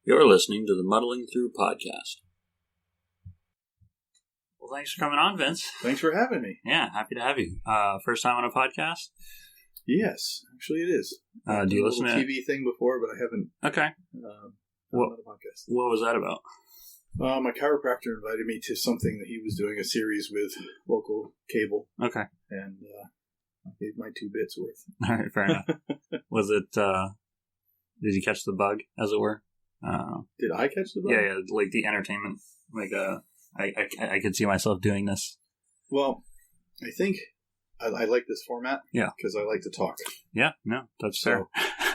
You're listening to the Muddling Through podcast. Well, thanks for coming on, Vince. Thanks for having me. Yeah, happy to have you. First time on a podcast? Yes, actually it is. Do you listen to a TV thing before, but I haven't. Okay. What a podcast? What was that about? My chiropractor invited me to something that he was doing a series with local cable. Okay. And I gave my 2 bits worth. All right, fair enough. Was it? Did you catch the bug, as it were? Did I catch the bug? Yeah, like the entertainment. I could see myself doing this. Well, I think I like this format. Yeah. Because I like to talk. Yeah, no, that's fair.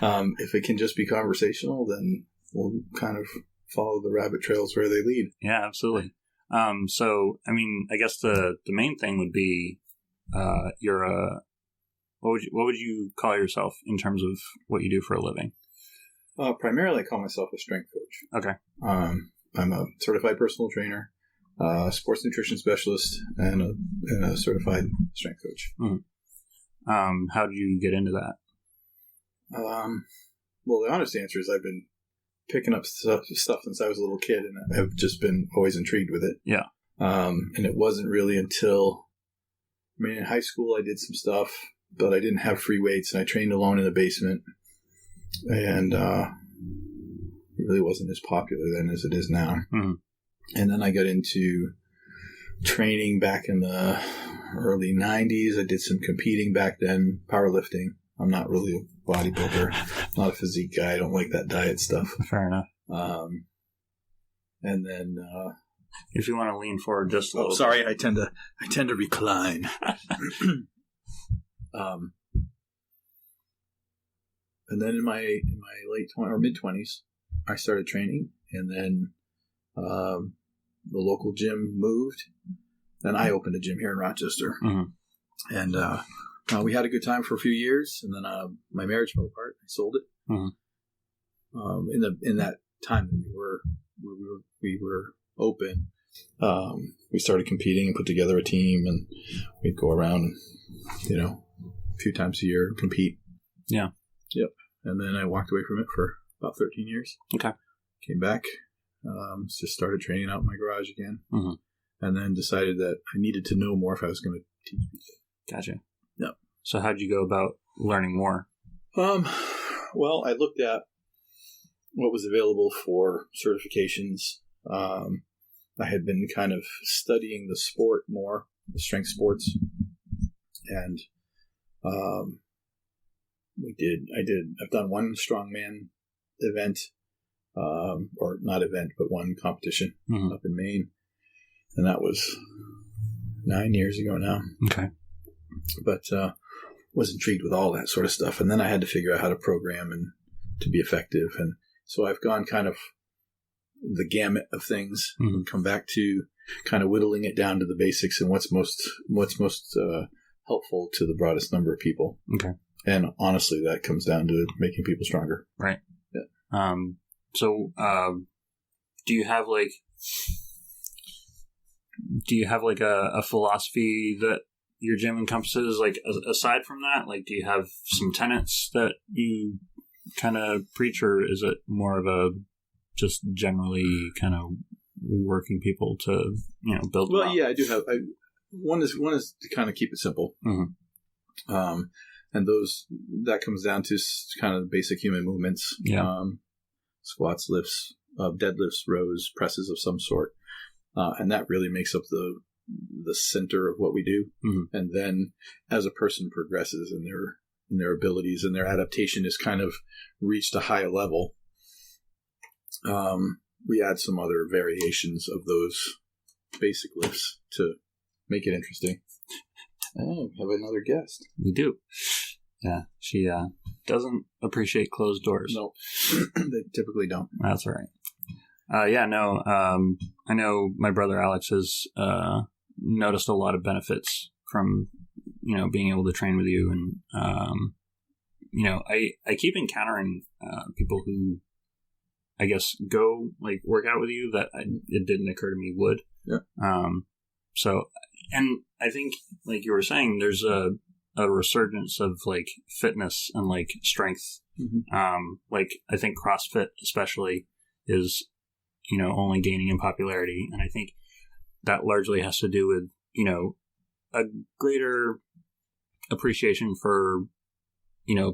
If it can just be conversational, then we'll kind of follow the rabbit trails where they lead. Yeah, absolutely. So, I mean, I guess the main thing would be you're a... What would you call yourself in terms of what you do for a living? Primarily, I call myself a strength coach. Okay. I'm a certified personal trainer, sports nutrition specialist, and a certified strength coach. Mm-hmm. How did you get into that? Well, the honest answer is I've been picking up stuff since I was a little kid, and I've just been always intrigued with it. Yeah. And it wasn't really until, in high school I did some stuff, but I didn't have free weights, and I trained alone in the basement. And it really wasn't as popular then as it is now. Mm-hmm. And then I got into training back in the early 90s. I did some competing back then, powerlifting. I'm not really a bodybuilder, not a physique guy. I don't like that diet stuff. Fair enough. And then... if you want to lean forward just a little bit. Sorry, I tend to recline. And then in my late 20s or mid 20s, I started training, and then the local gym moved, and I opened a gym here in Rochester. Mm-hmm. And we had a good time for a few years, and then my marriage fell apart. I sold it. Mm-hmm. In that time that we were open, we started competing and put together a team, and we'd go around, a few times a year and compete. Yeah. Yep. And then I walked away from it for about 13 years. Okay. Came back, just started training out in my garage again, mm-hmm. and then decided that I needed to know more if I was going to teach people. Gotcha. Yep. So how'd you go about learning more? Well, I looked at what was available for certifications. I had been kind of studying the sport more, the strength sports, and I've done one strongman event, or not event, but one competition mm-hmm. up in Maine, and that was 9 years ago now. Okay. But was intrigued with all that sort of stuff, and then I had to figure out how to program and to be effective, and so I've gone kind of the gamut of things mm-hmm. and come back to kind of whittling it down to the basics and what's most helpful to the broadest number of people. Okay. And honestly, that comes down to making people stronger. Right. Yeah. So, do you have a philosophy that your gym encompasses? Like, aside from that, do you have some tenets that you kind of preach, or is it more of a just generally kind of working people to, build? Well, yeah, I do have. One is to kind of keep it simple. Mm-hmm. And that comes down to kind of basic human movements. Yeah. Squats, lifts, deadlifts, rows, presses of some sort. And that really makes up the center of what we do. Mm-hmm. And then as a person progresses in their abilities and their adaptation is kind of reached a higher level, we add some other variations of those basic lifts to make it interesting. Oh, we have another guest. We do. Yeah, she doesn't appreciate closed doors. No, they typically don't. That's all right. I know my brother Alex has noticed a lot of benefits from, being able to train with you. And, I keep encountering people who, I guess, go, work out with you that it didn't occur to me would. Yeah. So, and I think, like you were saying, there's a resurgence of fitness and strength. Mm-hmm. I think CrossFit especially is, only gaining in popularity. And I think that largely has to do with, a greater appreciation for,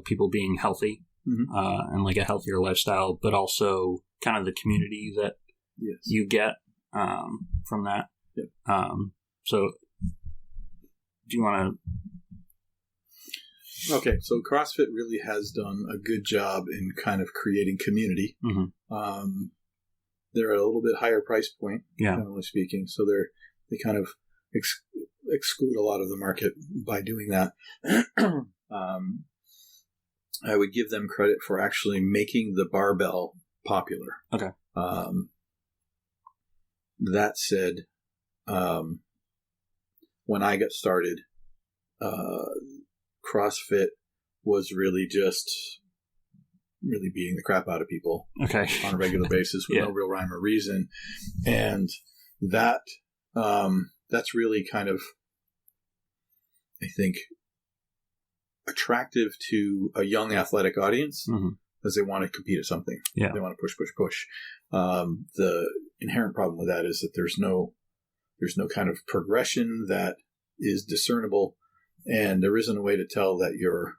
people being healthy, and like a healthier lifestyle, but also kind of the community that you get from that. Yep. So do you want to... Okay, so CrossFit really has done a good job in kind of creating community. They're at a little bit higher price point, generally speaking, so they kind of exclude a lot of the market by doing that. I would give them credit for actually making the barbell popular. Okay. That said, when I got started, CrossFit was really just beating the crap out of people on a regular basis with no real rhyme or reason. And that's really kind of, I think, attractive to a young athletic audience because they want to compete at something. Yeah. They want to push. The inherent problem with that is that there's no kind of progression that is discernible, and there isn't a way to tell that you're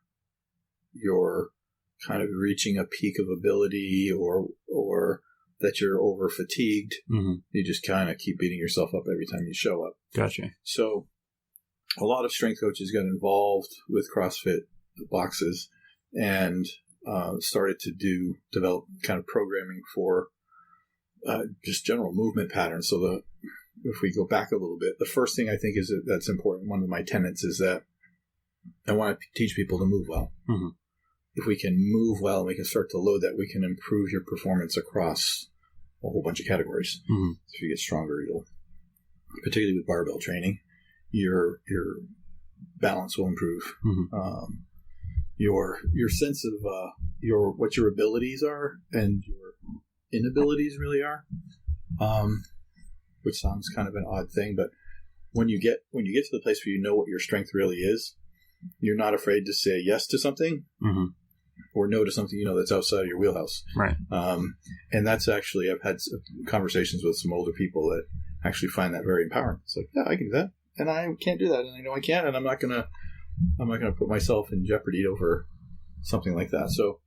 kind of reaching a peak of ability or that you're over fatigued. You just kind of keep beating yourself up every time you show up. Gotcha. So a lot of strength coaches got involved with CrossFit boxes and started to develop kind of programming for just general movement patterns. So if we go back a little bit, the first thing I think is that's important. One of my tenets is that I want to teach people to move well. If we can move well and we can start to load that, we can improve your performance across a whole bunch of categories. If you get stronger, particularly with barbell training, your balance will improve. Your sense of what your abilities are and your inabilities really are, which sounds kind of an odd thing, but when you get to the place where you know what your strength really is, you're not afraid to say yes to something or no to something that's outside of your wheelhouse. Right. And that's actually, I've had conversations with some older people that actually find that very empowering. It's like, yeah, I can do that, and I can't do that, and I know I can't, and I'm not gonna put myself in jeopardy over something like that. So,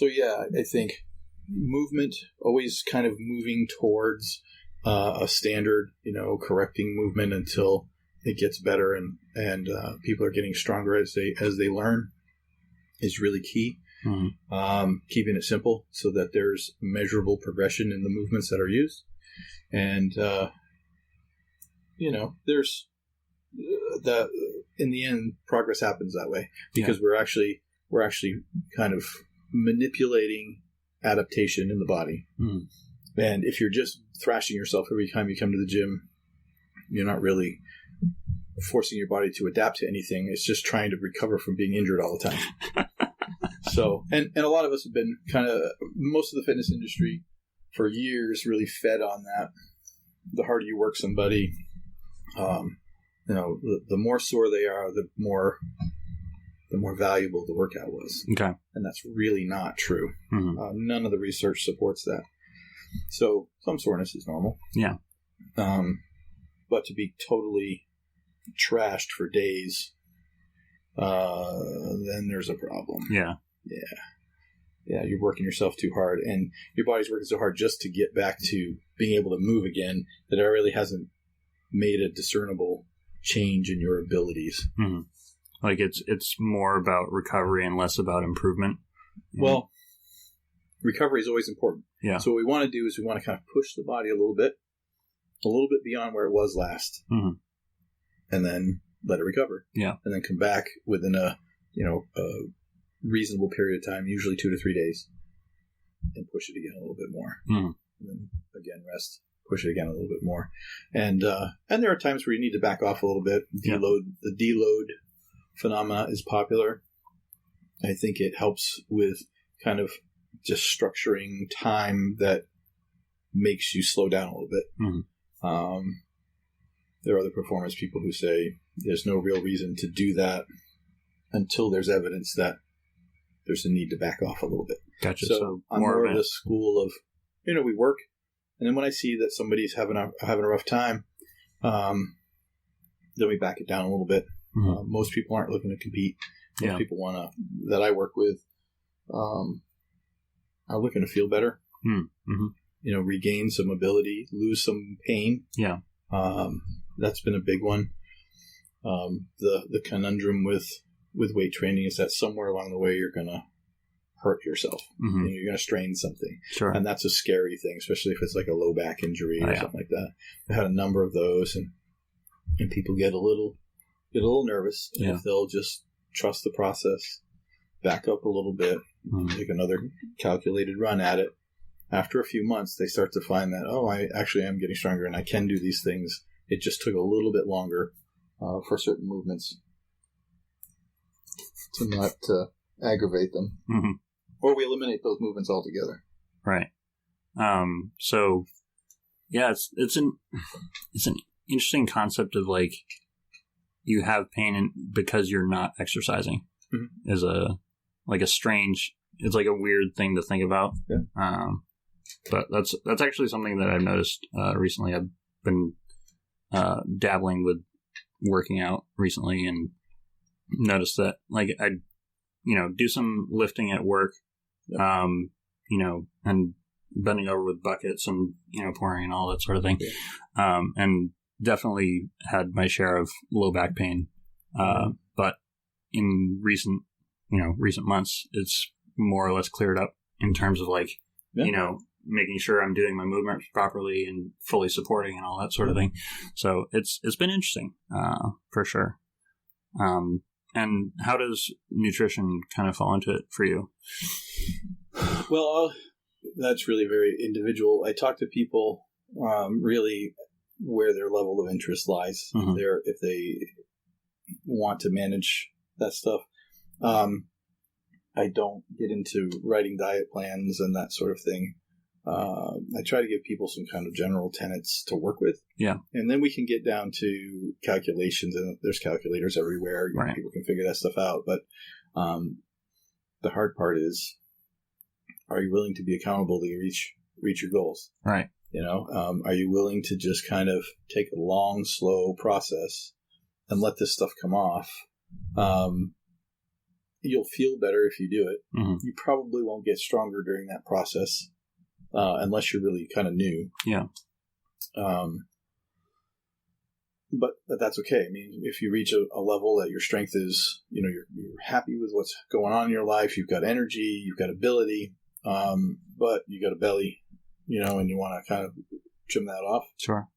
yeah, I think movement, always kind of moving towards a standard, correcting movement until it gets better and people are getting stronger as they learn is really key. Keeping it simple so that there's measurable progression in the movements that are used. And, there's in the end, progress happens that way because we're actually kind of manipulating adaptation in the body. And if you're just thrashing yourself every time you come to the gym, you're not really forcing your body to adapt to anything. It's just trying to recover from being injured all the time. So, and a lot of us have been most of the fitness industry for years really fed on that. The harder you work somebody, the more sore they are, the more valuable the workout was. Okay. And that's really not true. None of the research supports that. So some soreness is normal. Yeah. But to be totally trashed for days, then there's a problem. Yeah. Yeah, you're working yourself too hard, and your body's working so hard just to get back to being able to move again that it really hasn't made a discernible change in your abilities. Like it's more about recovery and less about improvement. Well, recovery is always important. Yeah. So what we want to do is we want to kind of push the body a little bit beyond where it was last, and then let it recover. Yeah. And then come back within a reasonable period of time, usually 2 to 3 days, and push it again a little bit more. And then again, rest, push it again a little bit more. And there are times where you need to back off a little bit. The deload phenomena is popular. I think it helps with kind of just structuring time that makes you slow down a little bit. There are other performance people who say there's no real reason to do that until there's evidence that there's a need to back off a little bit. Gotcha. So I'm more of the school of, we work, and then when I see that somebody's having a rough time, then we back it down a little bit. Mm-hmm. Most people aren't looking to compete. Most people that I work with, are looking to feel better. Mm-hmm. Regain some ability, lose some pain. Yeah. That's been a big one. The conundrum with weight training is that somewhere along the way you're going to hurt yourself. Mm-hmm. You're going to strain something. Sure. And that's a scary thing, especially if it's like a low back injury or something like that. I've had a number of those, and people get a little nervous. And if they'll just trust the process, back up a little bit, take another calculated run at it. After a few months, they start to find that, I actually am getting stronger and I can do these things. It just took a little bit longer for certain movements to not aggravate them. Mm-hmm. Or we eliminate those movements altogether. Right. So, yeah, it's an interesting concept of like you have pain because you're not exercising. Mm-hmm. Is a strange. It's like a weird thing to think about. Yeah. But that's actually something that I've noticed recently. I've been dabbling with working out recently and noticed that like I do some lifting at work, and bending over with buckets and pouring and all that sort of thing, and definitely had my share of low back pain. But in recent months, it's more or less cleared up in terms of like making sure I'm doing my movements properly and fully supporting and all that sort of thing. So it's been interesting, for sure. And how does nutrition kind of fall into it for you? Well, that's really very individual. I talk to people really where their level of interest lies. Mm-hmm. If they want to manage that stuff. I don't get into writing diet plans and that sort of thing. I try to give people some kind of general tenets to work with. Yeah. And then we can get down to calculations, and there's calculators everywhere. Right. People can figure that stuff out. But the hard part is, are you willing to be accountable to reach your goals? Right. Are you willing to just kind of take a long, slow process and let this stuff come off? You'll feel better if you do it. Mm-hmm. You probably won't get stronger during that process. Unless you're really kind of new. Yeah. But that's okay. I mean, if you reach a level that your strength is, you're happy with what's going on in your life, you've got energy, you've got ability, but you got a belly, and you want to kind of trim that off. Sure.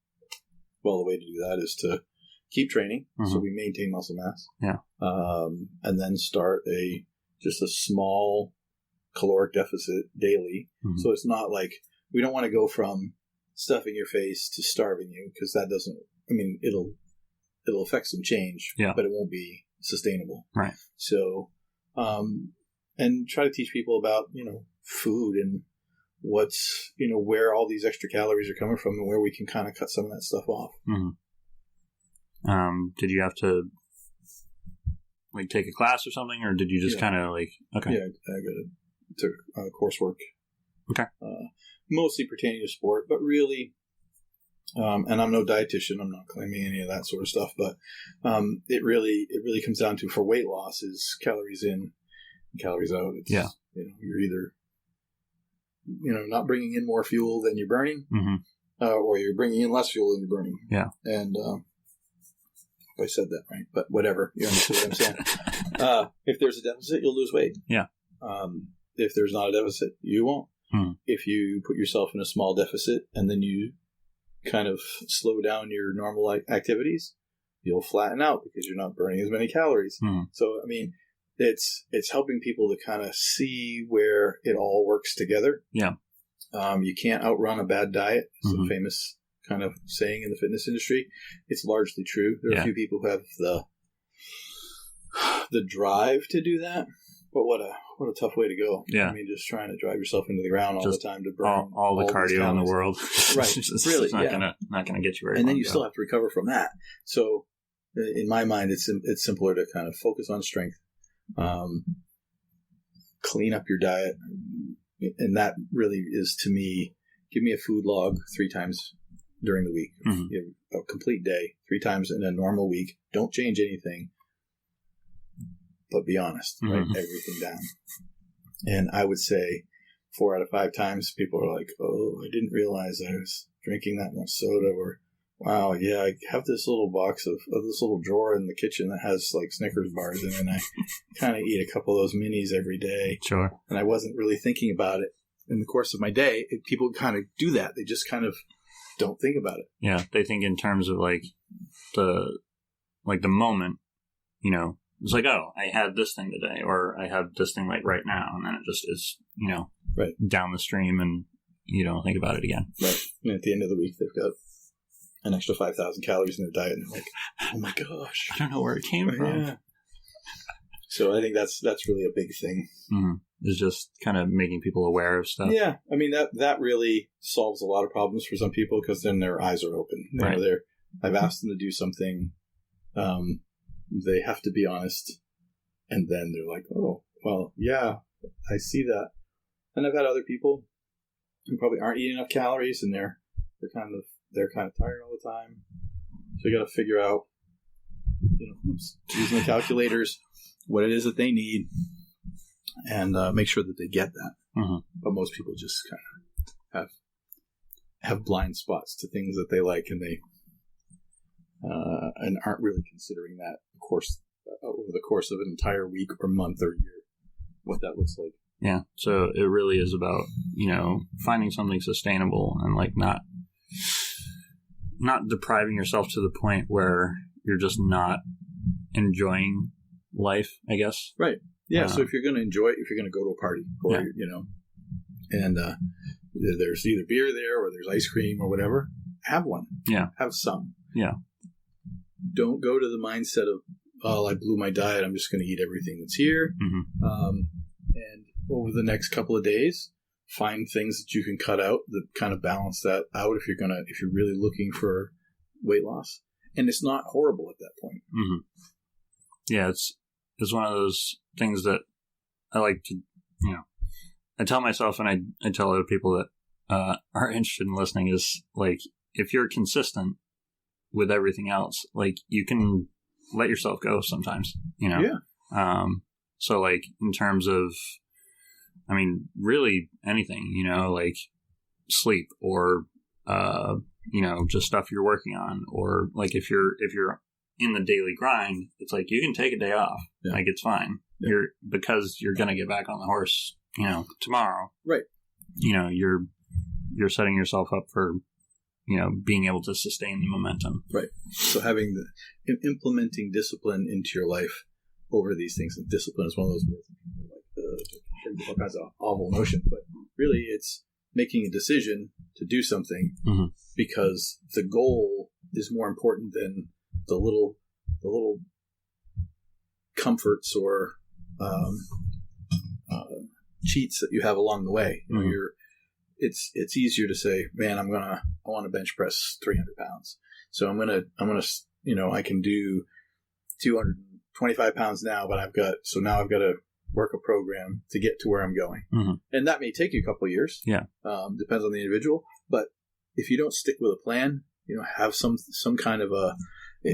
Well, the way to do that is to keep training, so we maintain muscle mass. Yeah. And then start just a small caloric deficit daily. Mm-hmm. So it's not like we don't want to go from stuffing your face to starving you, because that doesn't, it'll affect some change, but it won't be sustainable. Right. So, and try to teach people about, food and what's, where all these extra calories are coming from and where we can kind of cut some of that stuff off. Mm-hmm. Did you have to like take a class or something, or did you just kind of like, okay. Yeah, I took coursework. Okay. Mostly pertaining to sport, but really, and I'm no dietitian. I'm not claiming any of that sort of stuff, but it really comes down to, for weight loss, is calories in, and calories out. It's, you're either, not bringing in more fuel than you're burning, or you're bringing in less fuel than you're burning. Yeah. And if I said that right, but whatever. You understand what I'm saying? If there's a deficit, you'll lose weight. Yeah. If there's not a deficit, you won't. If you put yourself in a small deficit and then you kind of slow down your normal activities, you'll flatten out because you're not burning as many calories. So, it's helping people to kind of see where it all works together. Yeah. You can't outrun a bad diet. It's a famous kind of saying in the fitness industry. It's largely true. There are a few people who have the drive to do that. But what a tough way to go. Yeah. Just trying to drive yourself into the ground all the time to burn all the cardio in the world. Right. Really. It's not gonna get you very far. And then you still have to recover from that. So in my mind, it's simpler to kind of focus on strength. clean up your diet. And that really is, to me, give me a food log 3 times during the week. Mm-hmm. You have a complete day, 3 times in a normal week. Don't change anything, but be honest. Mm-hmm. Write everything down. And I would say 4 out of 5 times people are like, oh, I didn't realize I was drinking that much soda, or wow, yeah, I have this little box of this little drawer in the kitchen that has like Snickers bars in it, and I kind of eat a couple of those minis every day. Sure. And I wasn't really thinking about it in the course of my day. People kind of do that. They just kind of don't think about it. Yeah, they think in terms of like the moment, you know, it's like, oh, I had this thing today, or I have this thing like right now, and then it just is, you know, right down the stream, and you don't think about it again. Right. And at the end of the week, they've got an extra 5,000 calories in their diet, and they're like, oh my gosh, I don't know where it came from. Yeah. So I think that's really a big thing. Mm-hmm. It's just kind of making people aware of stuff. Yeah, I mean that really solves a lot of problems for some people, because then their eyes are open. You right. know, I've asked them to do something. They have to be honest, and then they're like, "Oh, well, yeah, I see that." And I've had other people who probably aren't eating enough calories, and they're kind of tired all the time. So you got to figure out, you know, using the calculators, what it is that they need, and make sure that they get that. Mm-hmm. But most people just kind of have blind spots to things that they like, and they and aren't really considering that over the course of an entire week or month or year, what that looks like. Yeah. So it really is about, you know, finding something sustainable, and like not depriving yourself to the point where you're just not enjoying life, I guess. Right. Yeah. So if you're going to enjoy it, if you're going to go to a party, or, yeah. you know, and there's either beer there or there's ice cream or whatever, have one. Yeah. Have some. Yeah. Don't go to the mindset of, oh, I blew my diet, I'm just going to eat everything that's here. Mm-hmm. And over the next couple of days, find things that you can cut out that kind of balance that out if you're really looking for weight loss. And it's not horrible at that point. Mm-hmm. Yeah, it's one of those things that I like to, you know, I tell myself, and I tell other people that are interested in listening, is like, if you're consistent with everything else, like, you can let yourself go sometimes, you know? Yeah. So like, in terms of, I mean, really anything, you know, like sleep, or, you know, just stuff you're working on, or like if you're in the daily grind, it's like, you can take a day off. Yeah. Like, it's fine. Yeah. Because you're going to get back on the horse, you know, tomorrow. Right. You know, you're setting yourself up for, you know, being able to sustain the momentum. Right. So implementing discipline into your life over these things. And discipline is one of those words like all kinds of awful notions, but really it's making a decision to do something, mm-hmm. because the goal is more important than the little comforts or cheats that you have along the way. You know, mm-hmm. It's easier to say, man, I want to bench press 300 pounds. So I'm gonna, you know, I can do 225 pounds now, but I've got to work a program to get to where I'm going. Mm-hmm. And that may take you a couple of years. Yeah. Depends on the individual. But if you don't stick with a plan, you know, have some kind of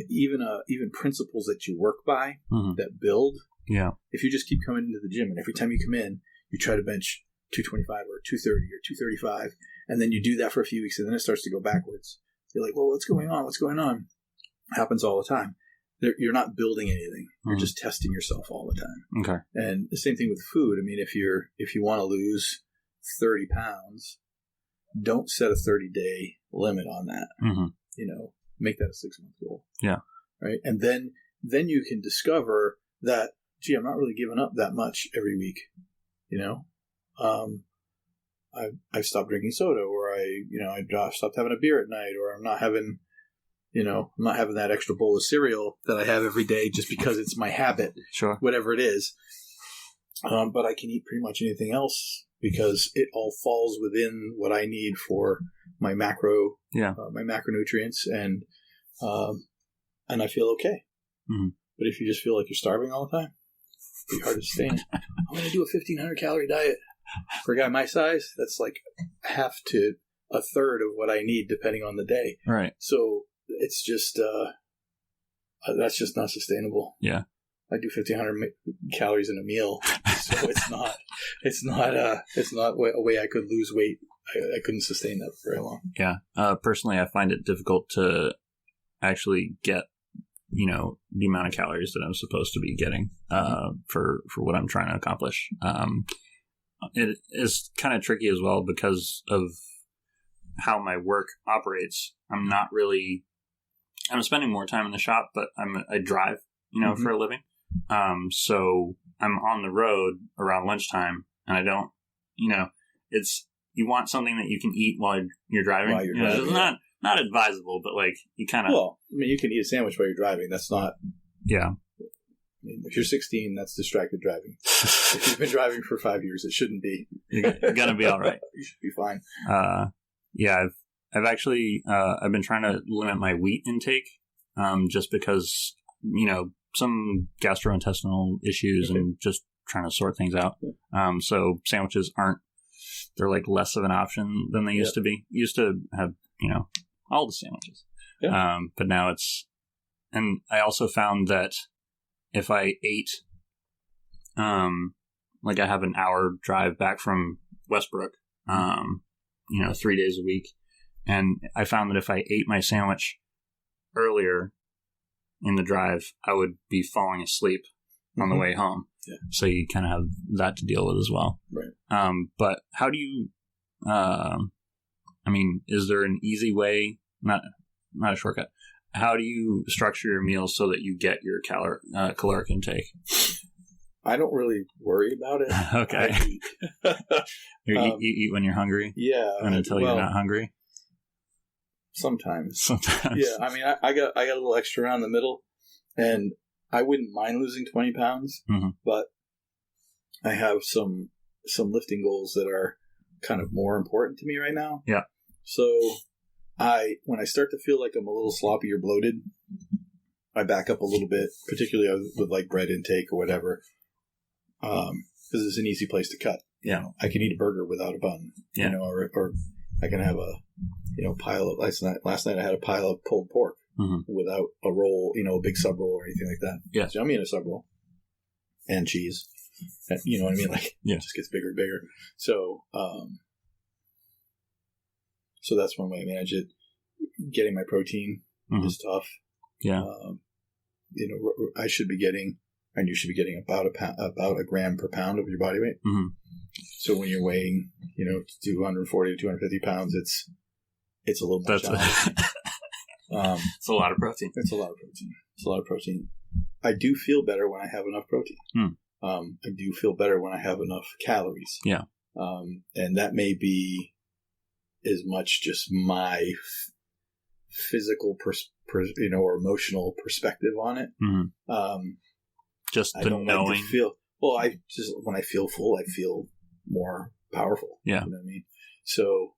even principles that you work by, mm-hmm. that build. Yeah. If you just keep coming into the gym, and every time you come in, you try to bench 225 or 230 or 235, and then you do that for a few weeks, and then it starts to go backwards. You're like, well, what's going on? It happens all the time. You're not building anything. You're just testing yourself all the time. Okay. And the same thing with food. I mean, if you want to lose 30 pounds, don't set a 30-day limit on that. Mm-hmm. You know, make that a 6-month goal. Yeah. Right. And then you can discover that, gee, I'm not really giving up that much every week. You know, I've stopped drinking soda, or I stopped having a beer at night, or I'm not having that extra bowl of cereal that I have every day just because it's my habit. Sure. Whatever it is. But I can eat pretty much anything else because it all falls within what I need for my my macronutrients, and I feel okay. Mm-hmm. But if you just feel like you're starving all the time, pretty hard to sustain. I'm going to do a 1,500 calorie diet. For a guy my size, that's like half to a third of what I need depending on the day. Right. So it's just, that's just not sustainable. Yeah. I do 1,500 calories in a meal. So it's not a way I could lose weight. I couldn't sustain that for very long. Yeah. Personally, I find it difficult to actually get, the amount of calories that I'm supposed to be getting for what I'm trying to accomplish. It is kind of tricky as well because of how my work operates. I'm spending more time in the shop, but I drive, for a living. So I'm on the road around lunchtime, and I don't, you want something that you can eat while you're driving. It's not advisable, but like you kind of. Well, I mean, you can eat a sandwich while you're driving. That's not. Yeah. I mean, if you're 16, that's distracted driving. If you've been driving for 5 years, it shouldn't be. You're gonna be all right. You should be fine. Yeah, I've actually I've been trying to limit my wheat intake, just because some gastrointestinal issues and just trying to sort things out. So sandwiches they're like less of an option than they used to be. Used to have all the sandwiches, but now and I also found that if I ate, like I have an hour drive back from Westbrook, 3 days a week. And I found that if I ate my sandwich earlier in the drive, I would be falling asleep on the way home. Yeah. So you kind of have that to deal with as well. Right. But how do you, is there an easy way, not a shortcut, how do you structure your meals so that you get your caloric intake? I don't really worry about it. Okay. You eat when you're hungry? Yeah. And until you're not hungry? Sometimes. Yeah, I mean, I got a little extra around the middle, and I wouldn't mind losing 20 pounds, but I have some lifting goals that are kind of more important to me right now. Yeah. So when I start to feel like I'm a little sloppy or bloated, I back up a little bit, particularly with like bread intake or whatever, because it's an easy place to cut. Yeah. I can eat a burger without a bun, or I can have a pile of last night I had a pile of pulled pork without a roll, a big sub roll or anything like that. Yeah. So I'm eating a sub roll and cheese. You know what I mean? Like, it just gets bigger and bigger. So, so that's one way I manage it. Getting my protein is tough. Yeah. I should be getting, and you should be getting about a gram per pound of your body weight. So when you're weighing, 240 to 250 pounds, it's a little much. It's a lot of protein. It's a lot of protein. I do feel better when I have enough protein. I do feel better when I have enough calories. Yeah. And that may be as much just my physical or emotional perspective on it. Just the knowing. When I feel full, I feel more powerful. Yeah. You know what I mean? So,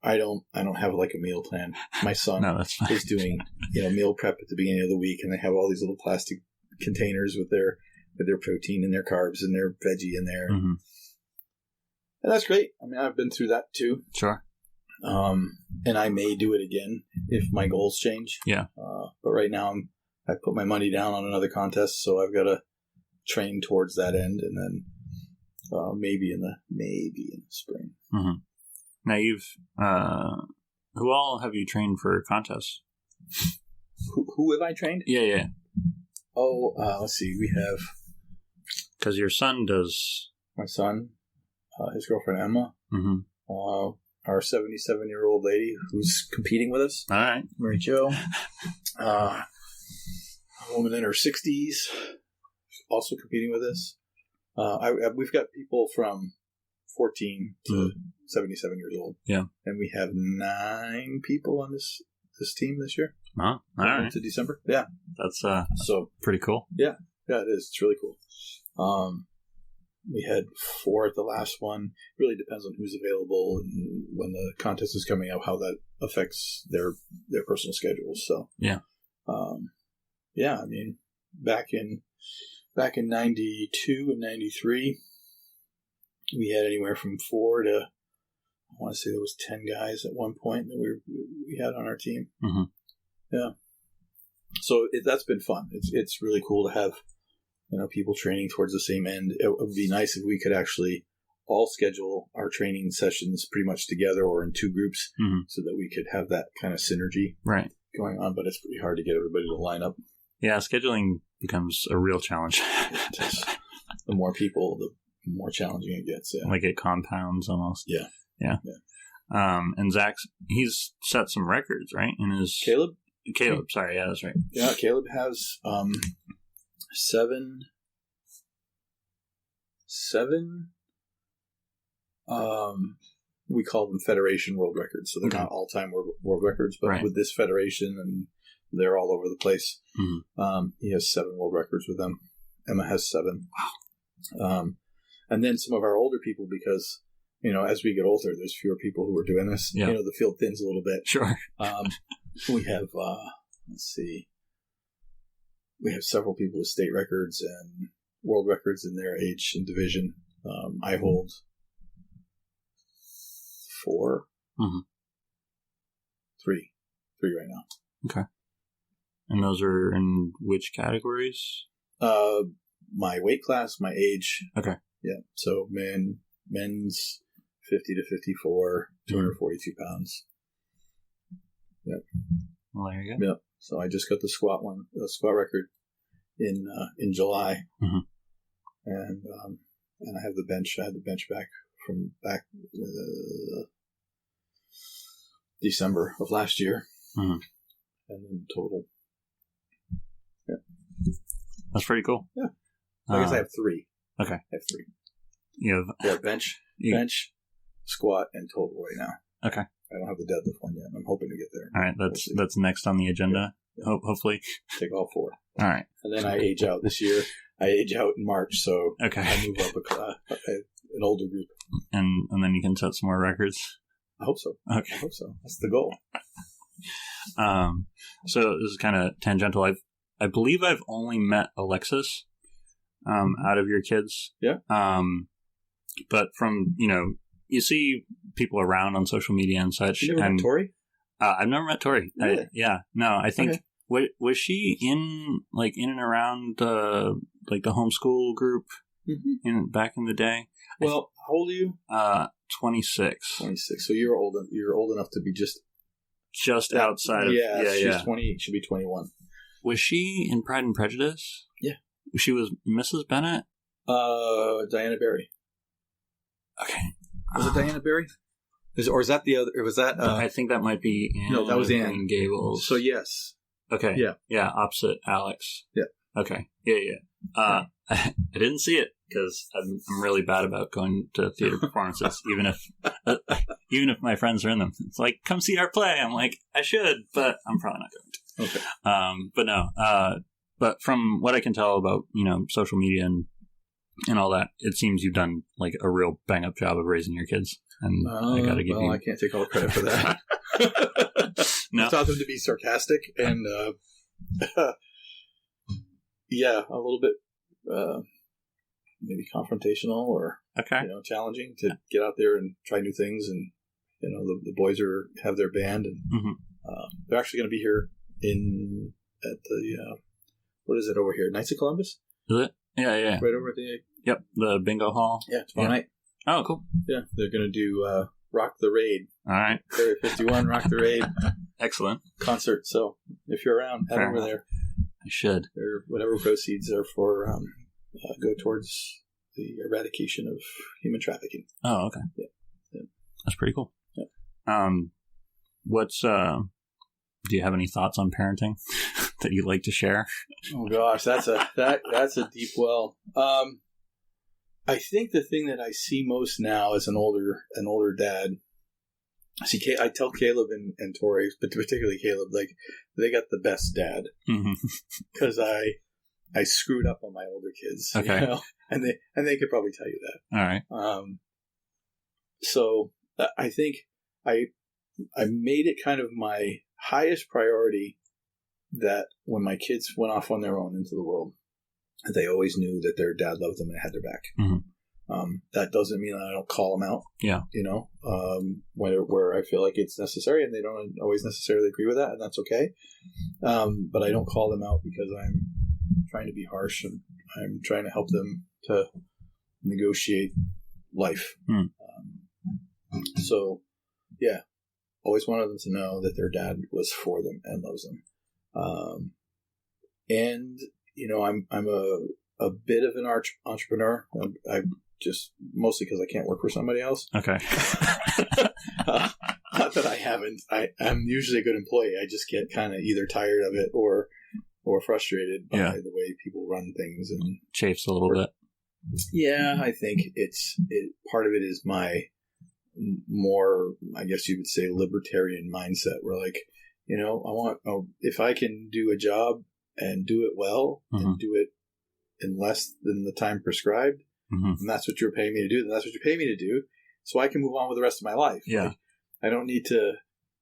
I don't have like a meal plan. My son is doing, meal prep at the beginning of the week, and they have all these little plastic containers with their protein and their carbs and their veggie in there. And that's great. I mean, I've been through that too. Sure. And I may do it again if my goals change. Yeah. But right now I put my money down on another contest, so I've got to train towards that end, and then maybe in the spring. Now who all have you trained for contests? Who have I trained? Yeah. Oh, let's see. We have, because your son does. My son, his girlfriend Emma, our 77-year-old lady who's competing with us. All right, Mary Jo, a woman in her 60s, also competing with us. We've got people from 14 to 77 years old. Yeah. And we have 9 people on this team this year. Oh, all right. To December. Yeah. That's so pretty cool. Yeah. Yeah, it is. It's really cool. We had 4 at the last one. It really depends on who's available and when the contest is coming out, how that affects their personal schedules. So, yeah. yeah, I mean, back in 92 and 93, we had anywhere from 4 to, I want to say there was 10 guys at one point that we had on our team. Mm-hmm. Yeah. So that's been fun. It's really cool to have, people training towards the same end. It would be nice if we could actually all schedule our training sessions pretty much together or in 2 groups, so that we could have that kind of synergy going on. But it's pretty hard to get everybody to line up. Yeah, scheduling becomes a real challenge. The more people, the more challenging it gets. Yeah. Like it compounds almost. Yeah. And Zach's, he's set some records, right? In his Caleb, sorry, yeah, that's right. Yeah, Caleb has 7. We call them Federation World Records, so they're not all-time world records, but with this federation, and they're all over the place. Mm-hmm. He has 7 world records with them. Emma has 7. Wow. And then some of our older people, because as we get older, there's fewer people who are doing this. Yeah. The field thins a little bit. Sure. We have, let's see, we have several people with state records and world records in their age and division. I hold 4. Mm-hmm. 3 right now. Okay. And those are in which categories? My weight class, my age. Okay. Yeah. So men's 50 to 54, 242 pounds. Yep. Well, there you go. Yep. So I just got the squat record in July, and I have the bench. I had the bench back from December of last year, and then total. Yeah, that's pretty cool. Yeah, so I guess I have 3. Okay, I have 3. You have bench, squat, and total right now. Okay. I don't have the deadlift one yet. I'm hoping to get there. All right, that's next on the agenda. Yeah. Hopefully, take all 4. All right, and then I age out this year. I age out in March, so okay. I move up an older group, and then you can set some more records. I hope so. Okay, I hope so. That's the goal. So this is kind of tangential. I believe I've only met Alexis, out of your kids. Yeah. But from you see people around on social media and such. You never met Tori? I've never met Tori. Really? No, I think, was she in and around the homeschool group back in the day? Well, how old are you? 26. 26. So you're old enough to be just outside of, she's 20, she'll be 21. Was she in Pride and Prejudice? Yeah. She was Mrs. Bennett? Diana Berry. Okay. Was it Diana Berry? Or is that the other? Or was that? I think that might be Anne. No, that was Anne. Green Gables. So yes. Okay. Yeah. Yeah. Opposite Alex. Yeah. Okay. Yeah. I didn't see it because I'm really bad about going to theater performances, even if my friends are in them. It's like, come see our play. I'm like, I should, but I'm probably not going to. Okay. But no. But from what I can tell about social media and all that, it seems you've done like a real bang up job of raising your kids, and I got to give you. I can't take all the credit for that. No. I taught them to be sarcastic and, a little bit, maybe confrontational or challenging to get out there and try new things. And the boys have their band, and they're actually going to be here at the what is it over here? Knights of Columbus. Is it? Yeah. Right over at the... Yep, the bingo hall. Yeah, tomorrow night. Oh, cool. Yeah, they're going to do Rock the Raid. All right. Area 51, Rock the Raid. Excellent. Concert. So, if you're around, head over there. I should. Whatever proceeds are for, go towards the eradication of human trafficking. Oh, okay. Yeah. That's pretty cool. Yeah. Do you have any thoughts on parenting that you'd like to share? Oh gosh, that's a deep well. I think the thing that I see most now as an older dad, I tell Caleb and Tori, but particularly Caleb, like they got the best dad because I screwed up on my older kids, okay, and they could probably tell you that. All right. So I think I made it kind of my highest priority that when my kids went off on their own into the world, they always knew that their dad loved them and had their back. That doesn't mean that I don't call them out. Yeah. Where I feel like it's necessary, and they don't always necessarily agree with that, and that's okay. But I don't call them out because I'm trying to be harsh, and I'm trying to help them to negotiate life. So, yeah, always wanted them to know that their dad was for them and loves them. And I'm a bit of an entrepreneur. I just mostly because I can't work for somebody else. Okay. Not that I haven't. I'm usually a good employee. I just get kind of either tired of it or frustrated by the way people run things and chafes a little bit. Yeah, I think part of it is my more, I guess you would say, libertarian mindset. Where if I can do a job and do it well and do it in less than the time prescribed, and that's what you're paying me to do, then that's what you pay me to do, so I can move on with the rest of my life. Yeah. I don't need to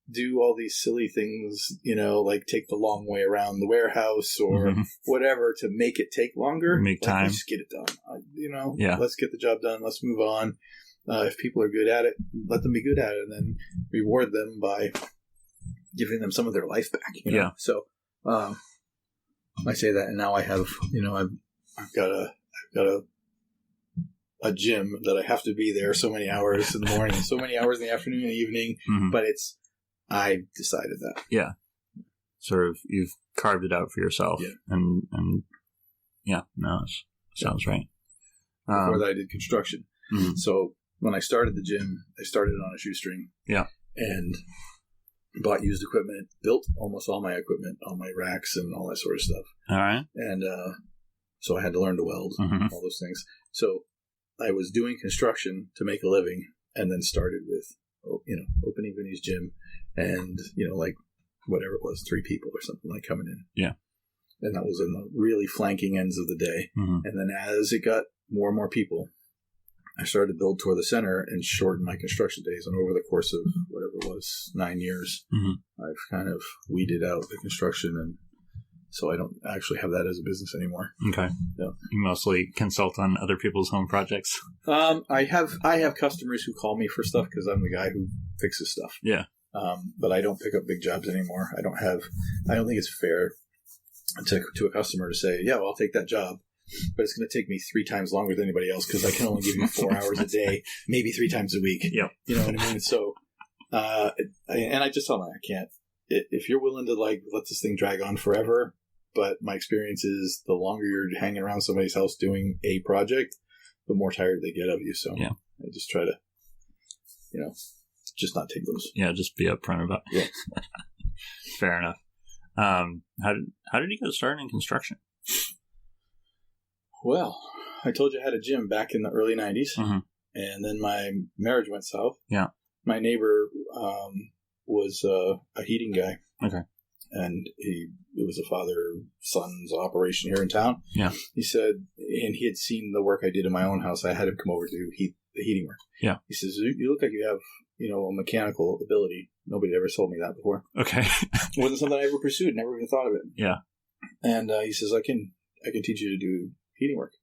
do all these silly things, like take the long way around the warehouse or whatever to make it take longer. Make time. Let's just get it done. Yeah. Let's get the job done. Let's move on. If people are good at it, let them be good at it, and then reward them by giving them some of their life back. Yeah. So I say that, and now I have, I've got a gym that I have to be there so many hours in the morning, so many hours in the afternoon and evening. But I decided that. Yeah. Sort of, you've carved it out for yourself. Yeah. And yeah, no, it sounds right. Before that, I did construction. So when I started the gym, I started on a shoestring. Yeah. And bought used equipment, built almost all my equipment, all my racks and all that sort of stuff. All right. And so I had to learn to weld, all those things. So I was doing construction to make a living, and then started with, opening Vinny's gym, and, like whatever it was, 3 people or something like coming in. Yeah. And that was in the really flanking ends of the day. And then as it got more and more people, I started to build toward the center and shorten my construction days. And over the course of whatever it was, 9 years, I've kind of weeded out the construction, and so I don't actually have that as a business anymore. Okay. Yeah. You mostly consult on other people's home projects? I have customers who call me for stuff because I'm the guy who fixes stuff. Yeah. But I don't pick up big jobs anymore. I don't think it's fair to a customer to say, yeah, well, I'll take that job, but it's going to take me 3 times longer than anybody else because I can only give you 4 hours a day, maybe 3 times a week. Yeah. You know what I mean? So, and I just tell them I can't. If you're willing to let this thing drag on forever, but my experience is the longer you're hanging around somebody's house doing a project, the more tired they get of you. So yeah. I just try to, just not take those. Yeah, just be upfront about it. Yeah. Fair enough. How did you get started in construction? Well, I told you I had a gym back in the early 90s, and then my marriage went south. Yeah. My neighbor was a heating guy. Okay. And it was a father-son's operation here in town. Yeah. He said, and he had seen the work I did in my own house. I had him come over to do the heating work. Yeah. He says, you look like you have, a mechanical ability. Nobody ever told me that before. Okay. It wasn't something I ever pursued. Never even thought of it. Yeah. And he says, I can teach you to do heating work.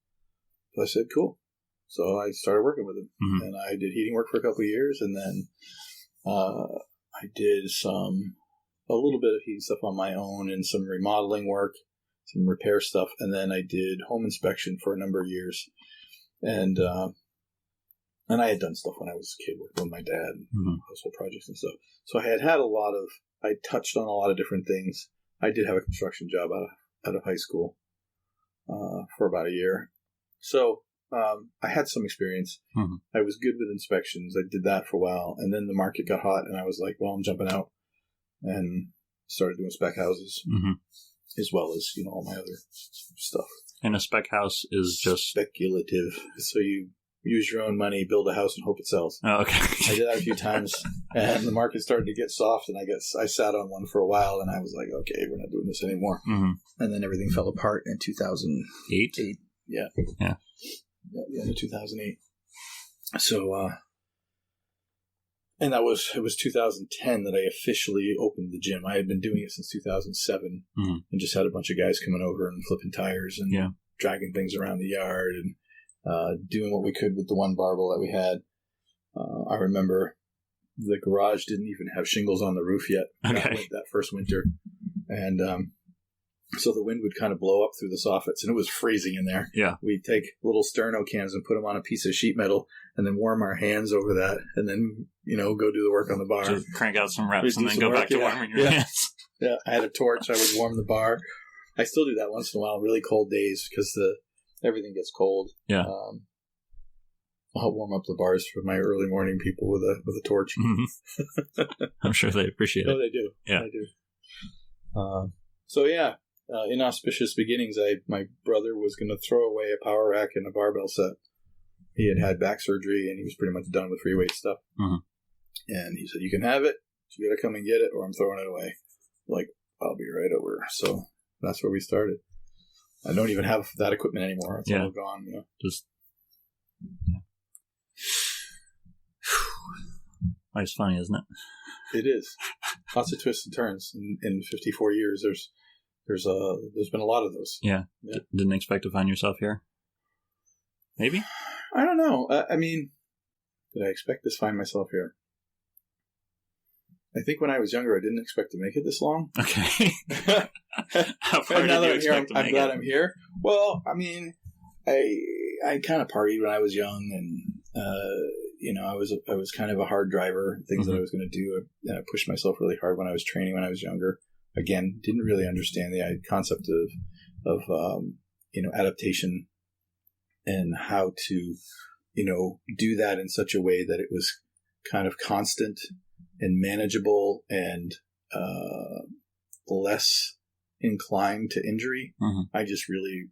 So I said, cool. So I started working with him. And I did heating work for a couple of years. And then I did a little bit of heating stuff on my own and some remodeling work, some repair stuff. And then I did home inspection for a number of years. And I had done stuff when I was a kid with my dad, household projects and stuff. So I had I touched on a lot of different things. I did have a construction job out of high school for about a year. So I had some experience. I was good with inspections. I did that for a while. And then the market got hot and I was like, well, I'm jumping out. And started doing spec houses, as well as, all my other stuff. And a spec house is just speculative. So you use your own money, build a house, and hope it sells. Oh, okay. I did that a few times, and the market started to get soft, and I guess I sat on one for a while, and I was like, okay, we're not doing this anymore. And then everything fell apart in 2008. Yeah. Yeah. The end of 2008. So, And it was 2010 that I officially opened the gym. I had been doing it since 2007 and just had a bunch of guys coming over and flipping tires and dragging things around the yard and doing what we could with the one barbell that we had. I remember the garage didn't even have shingles on the roof yet that first winter. And so the wind would kind of blow up through the soffits, and it was freezing in there. Yeah. We'd take little sterno cans and put them on a piece of sheet metal and then warm our hands over that and then, go do the work on the bar. Just crank out some reps and then go back to warming your hands. Yeah, I had a torch. I would warm the bar. I still do that once in a while, really cold days, because everything gets cold. Yeah. I'll warm up the bars for my early morning people with a torch. Mm-hmm. I'm sure they appreciate it. Oh, they do. Yeah, they do. So yeah, inauspicious beginnings. My brother was going to throw away a power rack and a barbell set. He had back surgery and he was pretty much done with free weight stuff. Mm-hmm. And he said, "You can have it. You got to come and get it, or I'm throwing it away." Like, I'll be right over. So that's where we started. I don't even have that equipment anymore. It's all gone. Life's funny, isn't it? It is. Lots of twists and turns. In 54 years, there's been a lot of those. Yeah. Didn't expect to find yourself here? Maybe? I don't know. I mean, did I expect to find myself here? I think when I was younger, I didn't expect to make it this long. Okay. How far did you expect to make it? I'm glad I'm here. Well, I mean, I kind of partied when I was young, and I was kind of a hard driver. Things that I was going to do, and I pushed myself really hard when I was training when I was younger. Again, didn't really understand the concept of adaptation and how to do that in such a way that it was kind of constant and manageable and less inclined to injury. I just really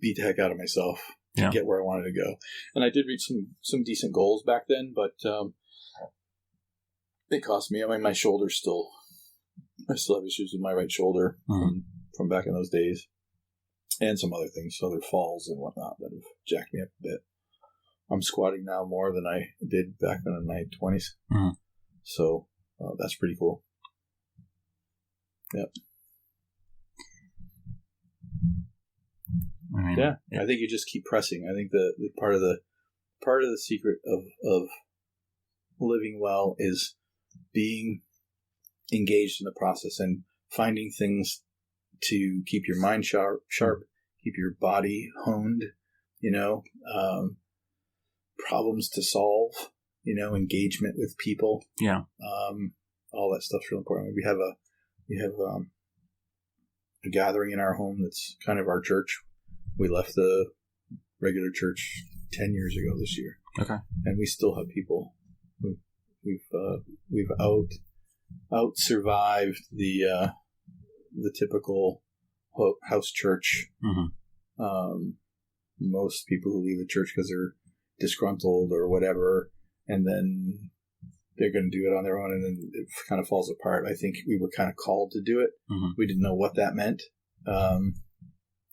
beat the heck out of myself to get where I wanted to go. And I did reach some decent goals back then, but it cost me. I mean, I still have issues with my right shoulder from back in those days, and some other things, other falls and whatnot that have jacked me up a bit. I'm squatting now more than I did back in my 20s. So that's pretty cool. Yep. I think you just keep pressing. I think the part of the secret of living well is being engaged in the process and finding things to keep your mind sharp, keep your body honed, problems to solve, engagement with people. Yeah. All that stuff's real important. We have a gathering in our home that's kind of our church. We left the regular church 10 years ago this year. Okay. And we still have people who we've out survived the typical house church. Most people who leave the church because they're disgruntled or whatever, and then they're going to do it on their own, and then it kind of falls apart. I think we were kind of called to do it. We didn't know what that meant.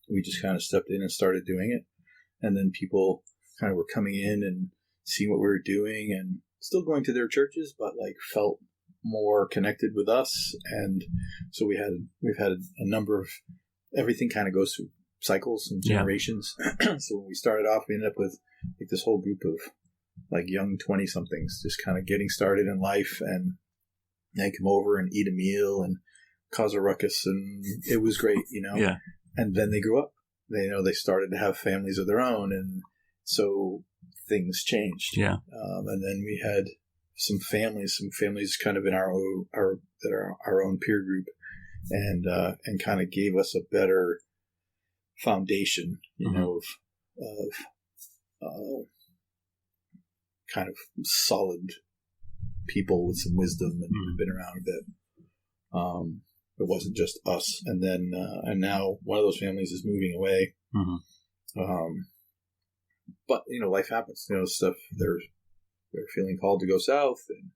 We just kind of stepped in and started doing it, and then people kind of were coming in and seeing what we were doing, and still going to their churches, but like felt more connected with us. And so we've had a number of, everything kind of goes through cycles and generations. So when we started off, we ended up with like this whole group of like young 20-somethings just kind of getting started in life, and they come over and eat a meal and cause a ruckus, and it was great, Yeah. And then they grew up. They started to have families of their own, and so things changed. Yeah. And then we had some families kind of in our own peer group, and kind of gave us a better foundation, of kind of solid people with some wisdom and been around a bit. It wasn't just us. And then, and now one of those families is moving away. But, life happens, stuff, they're feeling called to go south, and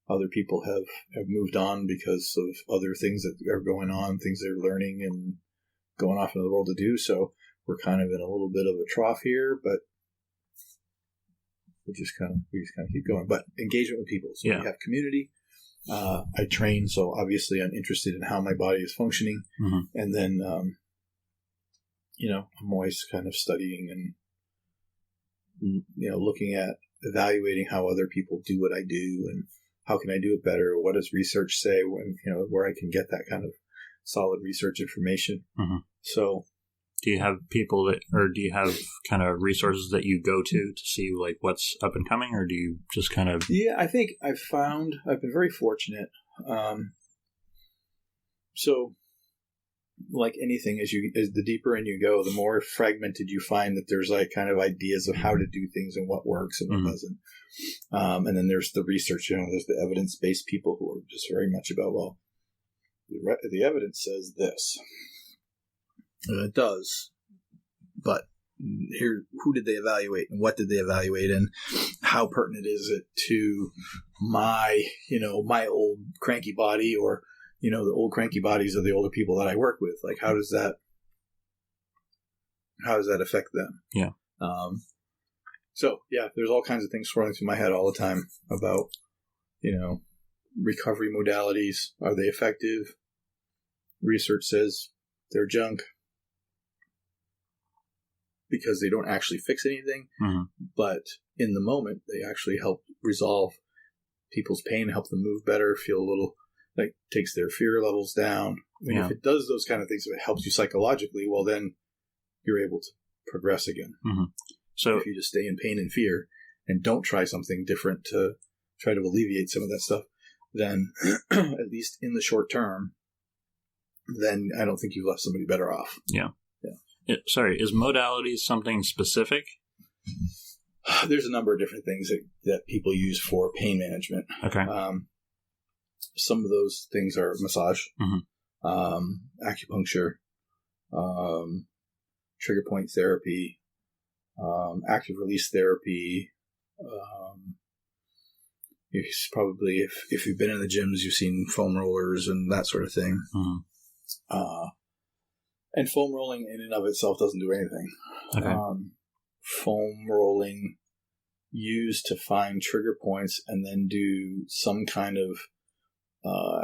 other people have moved on because of other things that are going on, things they're learning and going off into the world to do. So we're kind of in a little bit of a trough here, but we just kind of keep going. But engagement with people. So we have community. I train, so obviously I'm interested in how my body is functioning. Mm-hmm. And then, I'm always kind of studying and, looking at evaluating how other people do what I do and how can I do it better? What does research say when, where I can get that kind of solid research information. Mm-hmm. So do you have people do you have kind of resources that you go to see like what's up and coming, or do you just kind of... Yeah, I think I've been very fortunate. So like anything, as the deeper in you go, the more fragmented you find that there's like kind of ideas of how to do things and what works and what doesn't. And then there's the research, there's the evidence-based people who are just very much about, well, the evidence says this. And it does. But here, who did they evaluate and what did they evaluate and how pertinent is it to my, my old cranky body or, the old cranky bodies of the older people that I work with? Like, how does that affect them? Yeah. So yeah, there's all kinds of things swirling through my head all the time about, recovery modalities. Are they effective? Research says they're junk because they don't actually fix anything. Mm-hmm. But in the moment, they actually help resolve people's pain, help them move better, feel a little like takes their fear levels down. If it does those kind of things, if it helps you psychologically, well, then you're able to progress again. Mm-hmm. So if you just stay in pain and fear and don't try something different to try to alleviate some of that stuff, then at least in the short term, then I don't think you've left somebody better off. Yeah. Sorry, is modality something specific? There's a number of different things that people use for pain management. Okay. Some of those things are massage, acupuncture, trigger point therapy, active release therapy. Probably, if you've been in the gyms, you've seen foam rollers and that sort of thing. Mm-hmm. And foam rolling in and of itself doesn't do anything. Okay. Foam rolling used to find trigger points and then do some kind of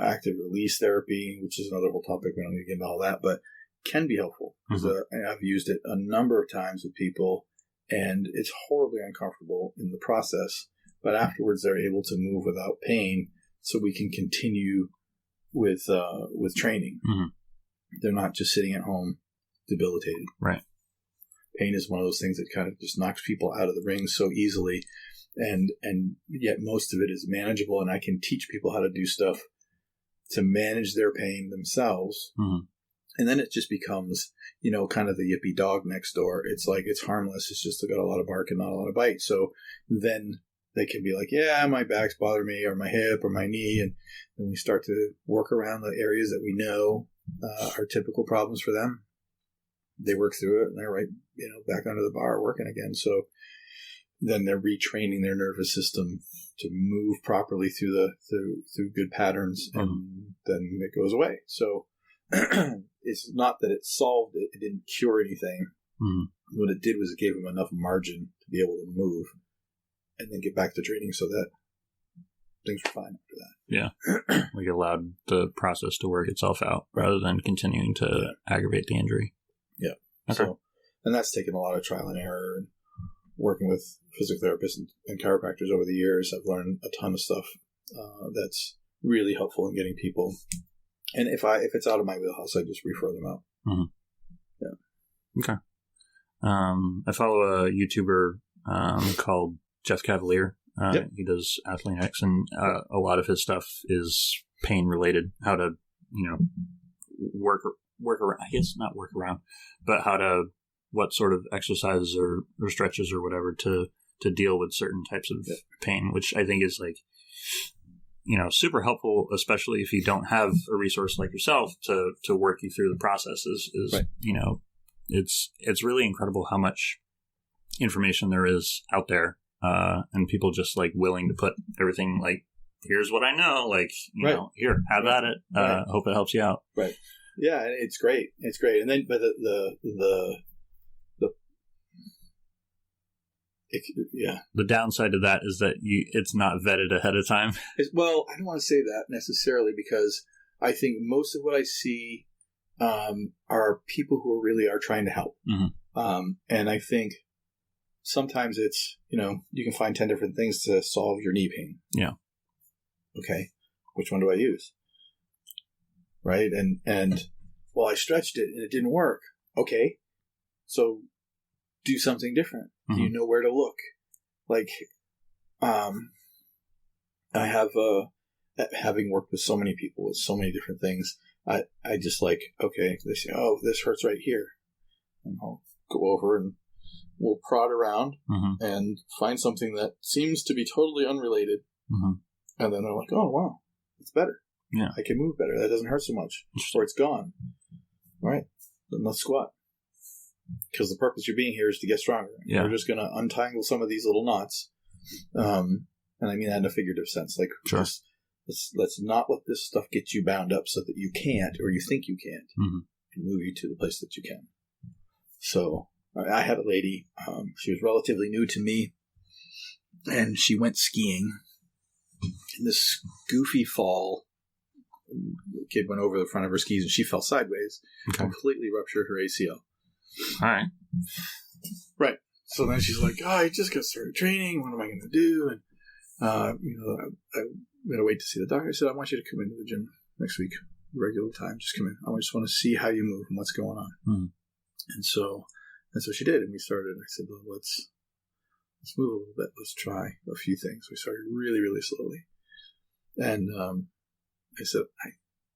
active release therapy, which is another whole topic. We don't need to get into all that, but can be helpful. Mm-hmm. I've used it a number of times with people, and it's horribly uncomfortable in the process. But afterwards, they're able to move without pain, so we can continue with training. Mm-hmm. They're not just sitting at home debilitated. Right. Pain is one of those things that kind of just knocks people out of the ring so easily, and yet most of it is manageable, and I can teach people how to do stuff to manage their pain themselves. Mm-hmm. And then it just becomes, kind of the yippy dog next door. It's like, it's harmless. It's just got a lot of bark and not a lot of bite. So then they can be like, yeah, my back's bothering me, or my hip, or my knee. And then we start to work around the areas that we know are typical problems for them. They work through it, and they're right, back under the bar working again. So then they're retraining their nervous system to move properly through good patterns, and then it goes away. So it's not that it solved it; it didn't cure anything. Mm-hmm. What it did was it gave them enough margin to be able to move, and then get back to training so that things were fine after that. Yeah, like allowed the process to work itself out rather than continuing to aggravate the injury. Yeah. Okay. So, and that's taken a lot of trial and error, and working with physical therapists and chiropractors over the years. I've learned a ton of stuff that's really helpful in getting people. And if it's out of my wheelhouse, I just refer them out. Mm-hmm. Yeah. Okay. I follow a YouTuber called Jeff Cavalier. Yep. He does Athletics, and a lot of his stuff is pain related. How to, work around. I guess not work around, but what sort of exercises or stretches or whatever to deal with certain types of pain, which I think is like, super helpful, especially if you don't have a resource like yourself to work you through the process. Is right. It's really incredible how much information there is out there, and people just like willing to put everything like, here's what I know, like, here, have at it. Hope it helps you out. Right. Yeah, it's great. It's great. And then, but the The downside to that is that it's not vetted ahead of time. Well, I don't want to say that necessarily, because I think most of what I see are people who really are trying to help. Mm-hmm. And I think sometimes it's, you can find 10 different things to solve your knee pain. Yeah. Okay. Which one do I use? Right. And well, I stretched it and it didn't work. Okay. So do something different. Mm-hmm. You know where to look. Like, I have, having worked with so many people with so many different things, I just like, okay, they say, oh, this hurts right here. And I'll go over and we'll prod around mm-hmm. and find something that seems to be totally unrelated. Mm-hmm. And then they're like, oh, wow, it's better. Yeah. I can move better. That doesn't hurt so much. Or it's gone. All right. Then let's squat. Because the purpose you're being here is to get stronger. Yeah. We're just going to untangle some of these little knots. And I mean that in a figurative sense. Like, sure. let's not let this stuff get you bound up so that you can't, or you think you can't, mm-hmm. and move you to the place that you can. So I had a lady, she was relatively new to me, and she went skiing. In this goofy fall, the kid went over the front of her skis and she fell sideways, completely ruptured her ACL. All right. Right. So then she's like, oh, I just got started training. What am I going to do? And, I'm going to wait to see the doctor. I said, I want you to come into the gym next week, regular time. Just come in. I just want to see how you move and what's going on. Mm-hmm. And so she did. And we started. I said, well, let's move a little bit. Let's try a few things. We started really, really slowly. And I said,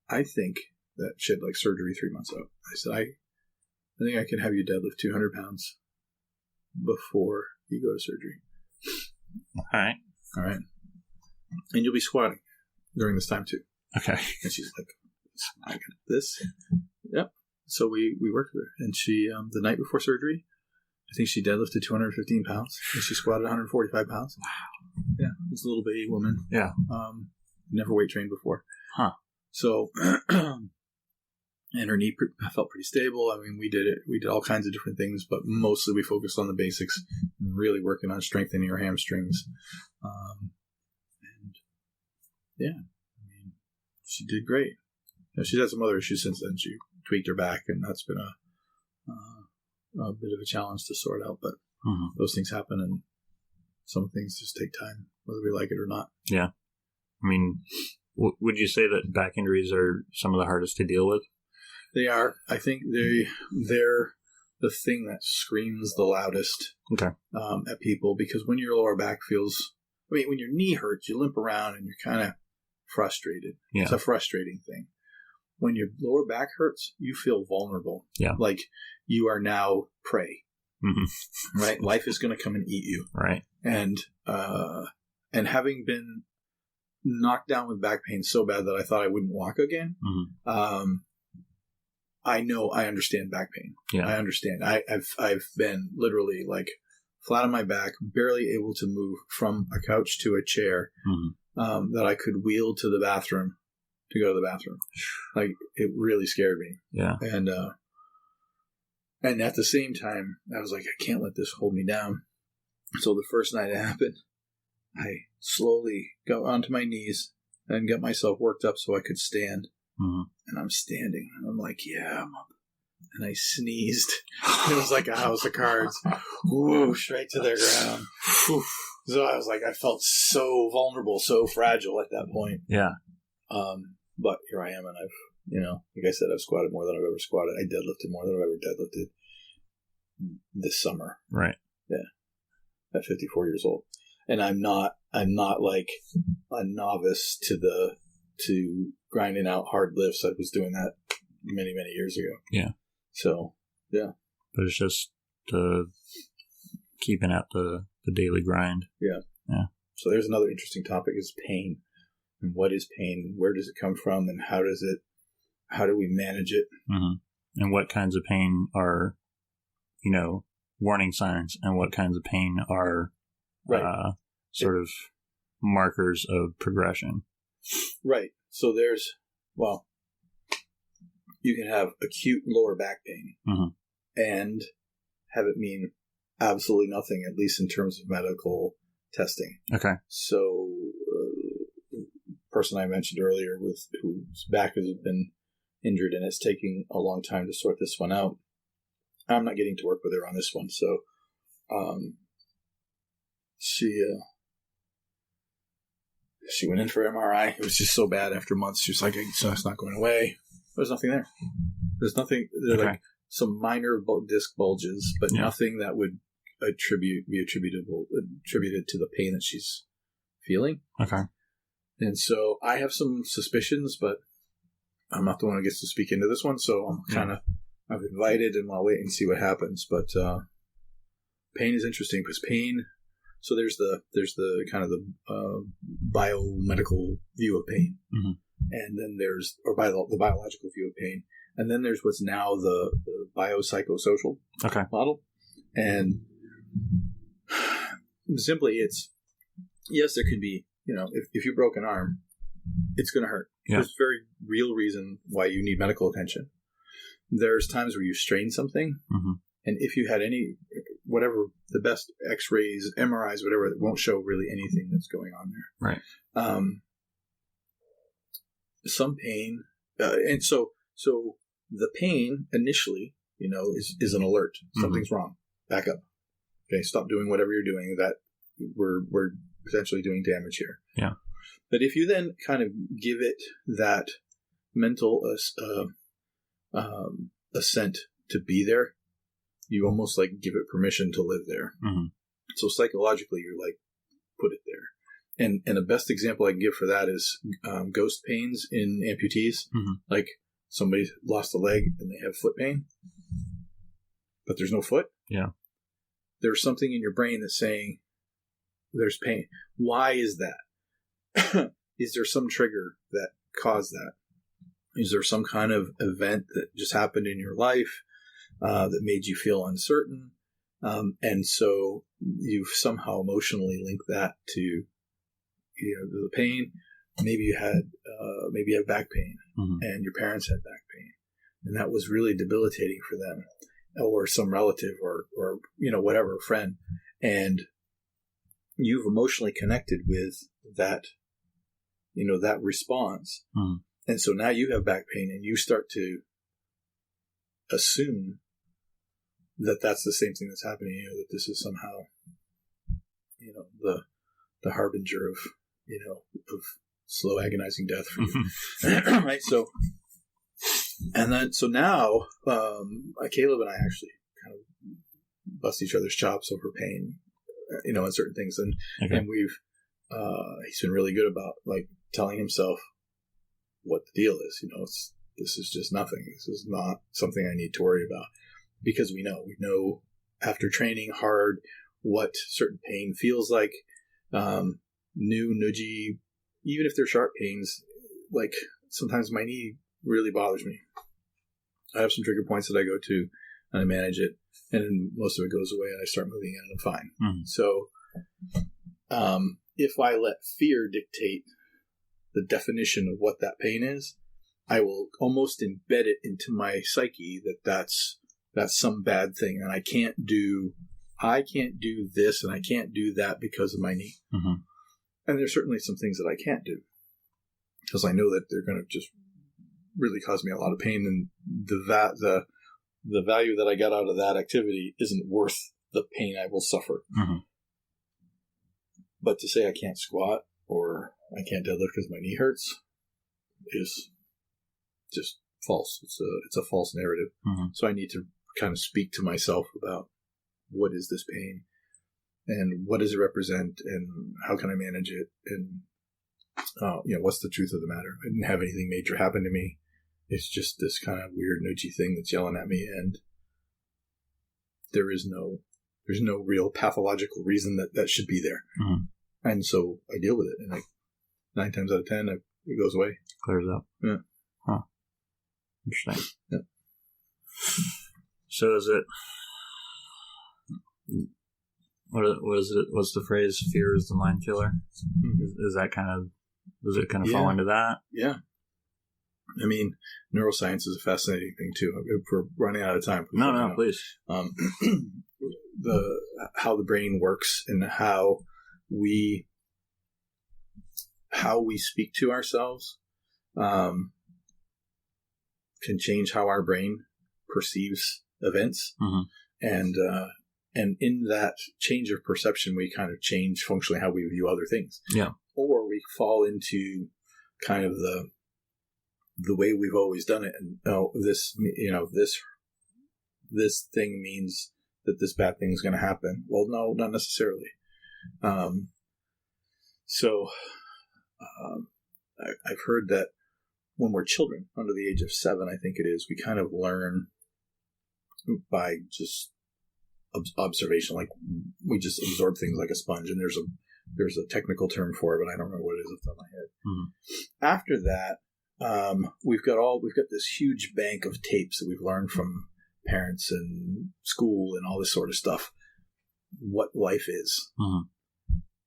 I think that she had like surgery 3 months out. I said, I think I can have you deadlift 200 pounds before you go to surgery. All right. And you'll be squatting during this time too. Okay. And she's like, I got this. Yep. So we worked with her. And she, the night before surgery, I think she deadlifted 215 pounds. And she squatted 145 pounds. Wow. Yeah. It's a little baby woman. Yeah. Never weight trained before. Huh. So, and her knee felt pretty stable. I mean, we did all kinds of different things, but mostly we focused on the basics, really working on strengthening her hamstrings. And yeah, I mean, she did great. She's had some other issues since then. She tweaked her back, and that's been a bit of a challenge to sort out, but mm-hmm. those things happen, and some things just take time, whether we like it or not. Yeah. I mean, would you say that back injuries are some of the hardest to deal with? They are. I think they're the thing that screams the loudest at people, because when your lower back feels, when your knee hurts, you limp around and you're kind of frustrated. Yeah. It's a frustrating thing. When your lower back hurts, you feel vulnerable. Yeah. Like you are now prey. Mm-hmm. Right? Life is going to come and eat you. Right. And having been knocked down with back pain so bad that I thought I wouldn't walk again, mm-hmm. I understand back pain. Yeah. I understand. I've been literally like flat on my back, barely able to move from a couch to a chair, mm-hmm. That I could wheel to the bathroom to go to the bathroom. Like, it really scared me. Yeah. And at the same time, I was like, I can't let this hold me down. So the first night it happened, I slowly got onto my knees and got myself worked up so I could stand. Mm-hmm. And I'm standing. And I'm like, yeah, I'm up. And I sneezed. It was like a house of cards. Whoosh, right to the ground. So I was like, I felt so vulnerable, so fragile at that point. Yeah. But here I am, and I've, like I said, I've squatted more than I've ever squatted. I deadlifted more than I've ever deadlifted this summer. Right. Yeah. At 54 years old. And I'm not like a novice to grinding out hard lifts. I was doing that many, many years ago. Yeah. So, yeah. But it's just keeping at the daily grind. Yeah. Yeah. So there's another interesting topic is pain. And what is pain? Where does it come from? And how do we manage it? Mm-hmm. And what kinds of pain are, warning signs, and what kinds of pain are sort of markers of progression? Right. So you can have acute lower back pain mm-hmm. and have it mean absolutely nothing, at least in terms of medical testing. Okay. So, person I mentioned earlier whose back has been injured and it's taking a long time to sort this one out. I'm not getting to work with her on this one. So, she went in for MRI. It was just so bad after months. She was like, so it's not going away. There's nothing there. There's nothing. There's like some minor disc bulges, but nothing that would be attributed to the pain that she's feeling. Okay. And so I have some suspicions, but I'm not the one who gets to speak into this one. So I've invited, and I'll wait and see what happens. But pain is interesting because pain. So there's the kind of the biomedical view of pain, and then there's the biological view of pain, and then there's what's now the biopsychosocial model. And simply, it's yes, there can be, if you broke an arm, it's going to hurt. Yeah. There's a very real reason why you need medical attention. There's times where you strain something, and if you had whatever the best X-rays, MRIs, whatever, it won't show really anything that's going on there. Right. Some pain, and so the pain initially, is an alert. Something's wrong. Back up. Okay, stop doing whatever you're doing. That we're potentially doing damage here. Yeah. But if you then kind of give it that mental assent to be there, you almost like give it permission to live there. So psychologically, you're like, put it there. And the best example I can give for that is ghost pains in amputees. Like somebody lost a leg and they have foot pain, but there's no foot. Yeah. There's something in your brain that's saying there's pain. Why is that? Is there some trigger that caused that? Is there some kind of event that just happened in your life that made you feel uncertain? And so you've somehow emotionally linked that to, the pain. Maybe you have back pain, and your parents had back pain, and that was really debilitating for them, or some relative, or whatever, a friend, and you've emotionally connected with that, that response. And so now you have back pain, and you start to assume that that's the same thing that's happening to you, that this is somehow, the harbinger of slow agonizing death for you. Right. So now, Caleb and I actually kind of bust each other's chops over pain, in certain things. And we've, he's been really good about like telling himself what the deal is. This is just nothing. This is not something I need to worry about, because we know after training hard what certain pain feels like. New nudgy, even if they're sharp pains, like sometimes my knee really bothers me. I have some trigger points that I go to and I manage it, and most of it goes away and I start moving in and I'm fine. So if I let fear dictate the definition of what that pain is, I will almost embed it into my psyche that's some bad thing, and I can't do this and I can't do that because of my knee. And there's certainly some things that I can't do because I know that they're going to just really cause me a lot of pain, and the value that I got out of that activity isn't worth the pain I will suffer. But to say I can't squat or I can't deadlift because my knee hurts is just false. It's a false narrative. So I need to kind of speak to myself about what is this pain and what does it represent and how can I manage it, and what's the truth of the matter. I didn't have anything major happen to me. It's just this kind of weird nudgy thing that's yelling at me, and there's no real pathological reason that should be there. And so I deal with it, and 9 times out of 10 it goes away, clears up. Yeah. Huh. Interesting. Yeah. So is it? What is it? What's the phrase? Fear is the mind killer. Is that kind of? Does it kind of fall into that? Yeah. I mean, neuroscience is a fascinating thing too. If we're running out of time. No, please. How the brain works and how we speak to ourselves can change how our brain perceives events, and in that change of perception, we kind of change functionally how we view other things. Yeah, or we fall into kind of the way we've always done it, and this thing means that this bad thing is going to happen. Well, no, not necessarily. I've heard that when we're children, under the age of 7, I think it is, we kind of learn by just observation. Like, we just absorb things like a sponge, and there's a technical term for it, but I don't remember what it is off the top of my head. After that, we've got this huge bank of tapes that we've learned from parents and school and all this sort of stuff, what life is.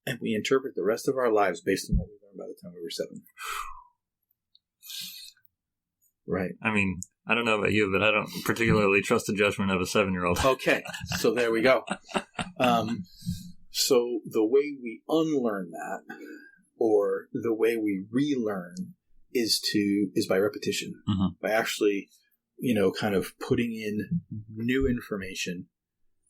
And we interpret the rest of our lives based on what we learned by the time we were 7. Right. I mean, I don't know about you, but I don't particularly trust the judgment of a 7-year-old. Okay. So there we go. So the way we unlearn that, or the way we relearn, is by repetition, by actually, kind of putting in new information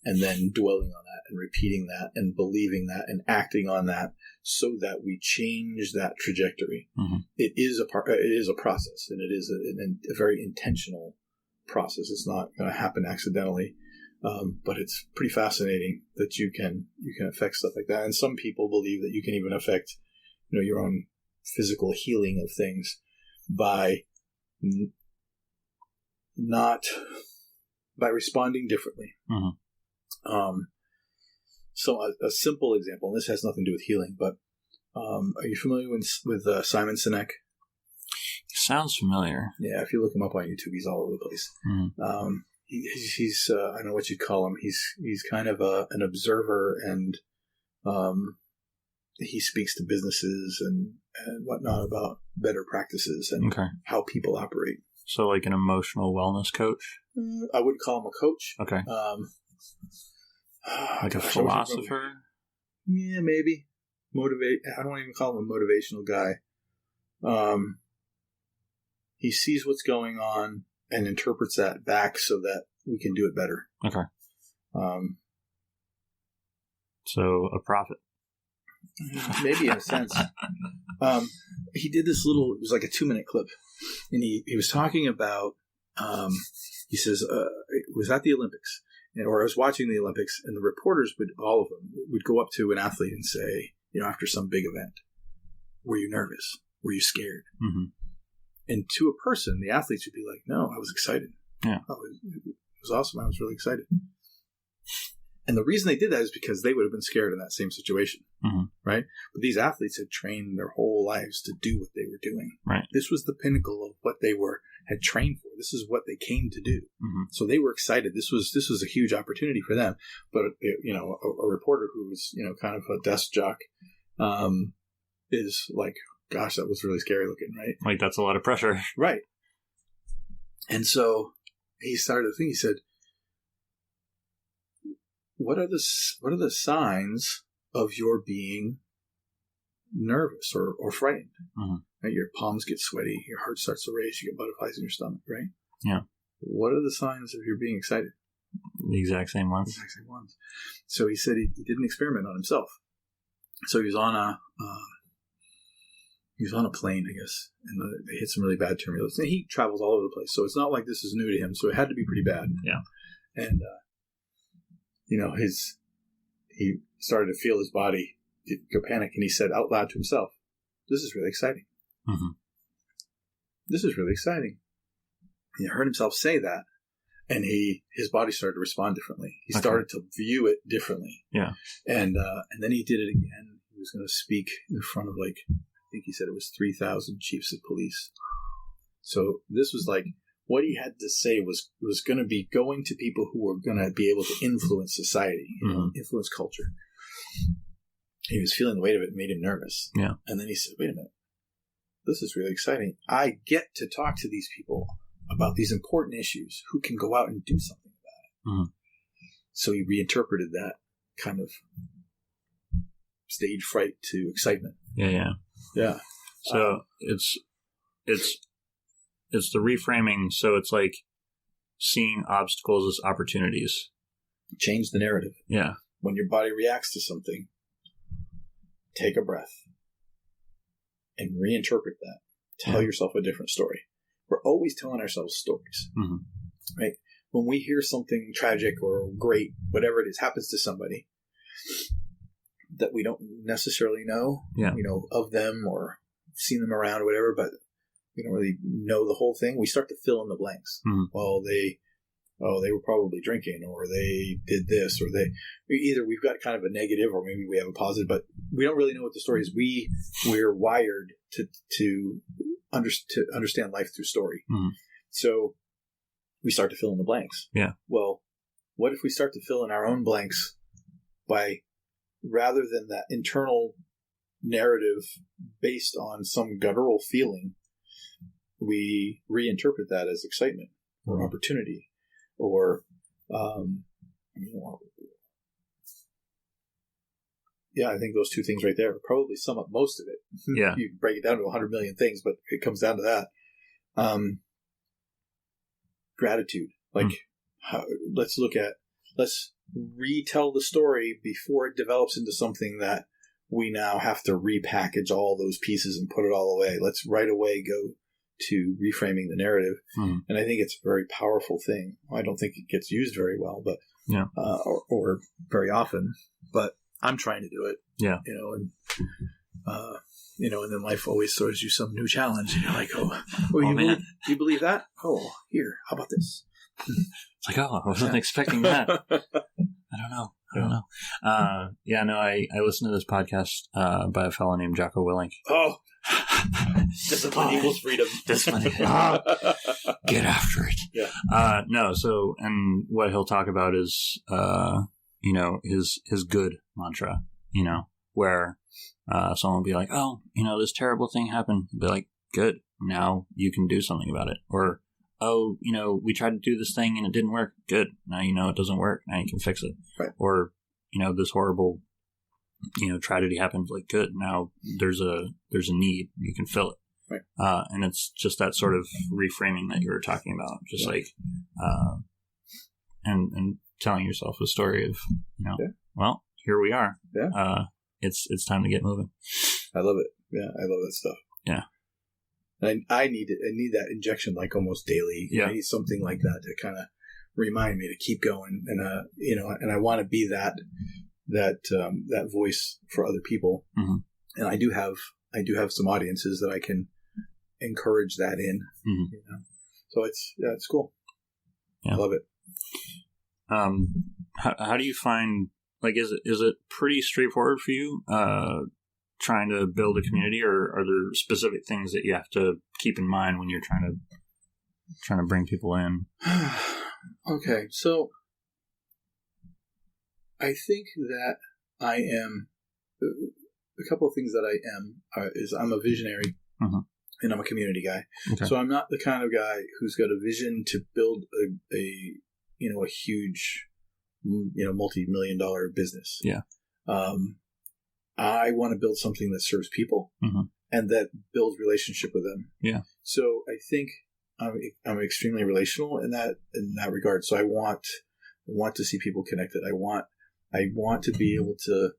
and then dwelling on that and repeating that and believing that and acting on that, so that we change that trajectory. It is a process, and it is a very intentional process. It's not going to happen accidentally, but it's pretty fascinating that you can affect stuff like that. And some people believe that you can even affect, your own physical healing of things by responding differently. So a simple example, and this has nothing to do with healing, but are you familiar with Simon Sinek? Sounds familiar. Yeah, if you look him up on YouTube, he's all over the place. He's I don't know what you'd call him. He's kind of an observer, and he speaks to businesses and whatnot about better practices and how people operate. So like an emotional wellness coach? I would call him a coach. Okay. Like a philosopher? Yeah, maybe. I don't even call him a motivational guy. He sees what's going on and interprets that back so that we can do it better. Okay. So a prophet. Maybe in a sense. He did this it was like a 2-minute clip, and he was talking about, he says, it was at the Olympics, or I was watching the Olympics, and the reporters all of them would go up to an athlete and say, after some big event, were you nervous? Were you scared? And to a person, the athletes would be like, no, I was excited. Yeah. It was awesome. I was really excited. And the reason they did that is because they would have been scared in that same situation, right? But these athletes had trained their whole lives to do what they were doing. Right. This was the pinnacle of what they had trained for. This is what they came to do. So they were excited. This was a huge opportunity for them. But a reporter who was kind of a desk jock is like, gosh, that was really scary looking, right? Like, that's a lot of pressure, right? And so he started to think. He said, What are the signs of your being nervous or frightened? Right? Your palms get sweaty, your heart starts to race, you get butterflies in your stomach, right? Yeah. What are the signs of your being excited? The exact same ones. The exact same ones. So he said he did an experiment on himself. So he was on a plane, I guess, and they hit some really bad turbulence. And he travels all over the place, so it's not like this is new to him. So it had to be pretty bad. Yeah. And he started to feel his body go panic, and he said out loud to himself, "This is really exciting. This is really exciting." He heard himself say that, and his body started to respond differently. He started to view it differently. Yeah. And then he did it again. He was going to speak in front of, like, I think he said it was 3,000 chiefs of police. So this was like, what he had to say was going to be going to people who were going to be able to influence society, influence culture. He was feeling the weight of it. It made him nervous. Yeah. And then he said, wait a minute. this is really exciting. I get to talk to these people about these important issues who can go out and do something about it. Mm-hmm. So he reinterpreted that kind of stage fright to excitement. Yeah. So it's the reframing. So it's like seeing obstacles as opportunities. Change the narrative. Yeah. When your body reacts to something, take a breath and reinterpret that. Tell yourself a different story. We're always telling ourselves stories, right? When we hear something tragic or great, whatever it is, happens to somebody that we don't necessarily know, of them or seen them around or whatever, but we don't really know the whole thing. We start to fill in the blanks. Well, they were probably drinking, or they did this, or either we've got kind of a negative, or maybe we have a positive, but we don't really know what the story is. We're wired to understand life through story. So we start to fill in the blanks. Yeah. Well, what if we start to fill in our own blanks by, rather than that internal narrative based on some guttural feeling, we reinterpret that as excitement or opportunity, or I think those two things right there probably sum up most of it. Yeah. You can break it down to 100 million things, but it comes down to that. Gratitude. Let's retell the story before it develops into something that we now have to repackage all those pieces and put it all away. Let's right away go to reframing the narrative. And I think it's a very powerful thing. I don't think it gets used very well, but or very often, but I'm trying to do it. Yeah. And then life always throws you some new challenge, and you're like, you believe that? Oh, here, how about this? It's like, I wasn't expecting that. I don't know. I listened to this podcast by a fellow named Jocko Willink. Oh, discipline equals freedom. Discipline. Get after it. Yeah. And what he'll talk about is, his good mantra, where someone will be like, this terrible thing happened. He'll be like, good. Now you can do something about it. Or, we tried to do this thing and it didn't work. Good. Now it doesn't work. Now you can fix it. Right. Or, this horrible, tragedy happened. Like, good. Now there's a need. You can fill it. Right. And it's just that sort of reframing that you were talking about. Just and telling yourself a story of, well, here we are. Yeah. It's time to get moving. I love it. Yeah. I love that stuff. Yeah. And I need it. I need that injection like almost daily. Yeah. I need something like that to kind of remind me to keep going. And, and I want to be that voice for other people. Mm-hmm. And I do have some audiences that I can encourage that in, So it's cool. Yeah. I love it. How do you find, is it pretty straightforward for you, trying to build a community, or are there specific things that you have to keep in mind when you're trying to bring people in? Okay. So I think that I am, a couple of things that I am is I'm a visionary, and I'm a community guy. Okay. So I'm not the kind of guy who's got a vision to build a huge, multi-million-dollar business. Yeah. I want to build something that serves people and that builds relationship with them. Yeah. So I think I'm extremely relational in that regard. So I want to see people connected. I want to be able to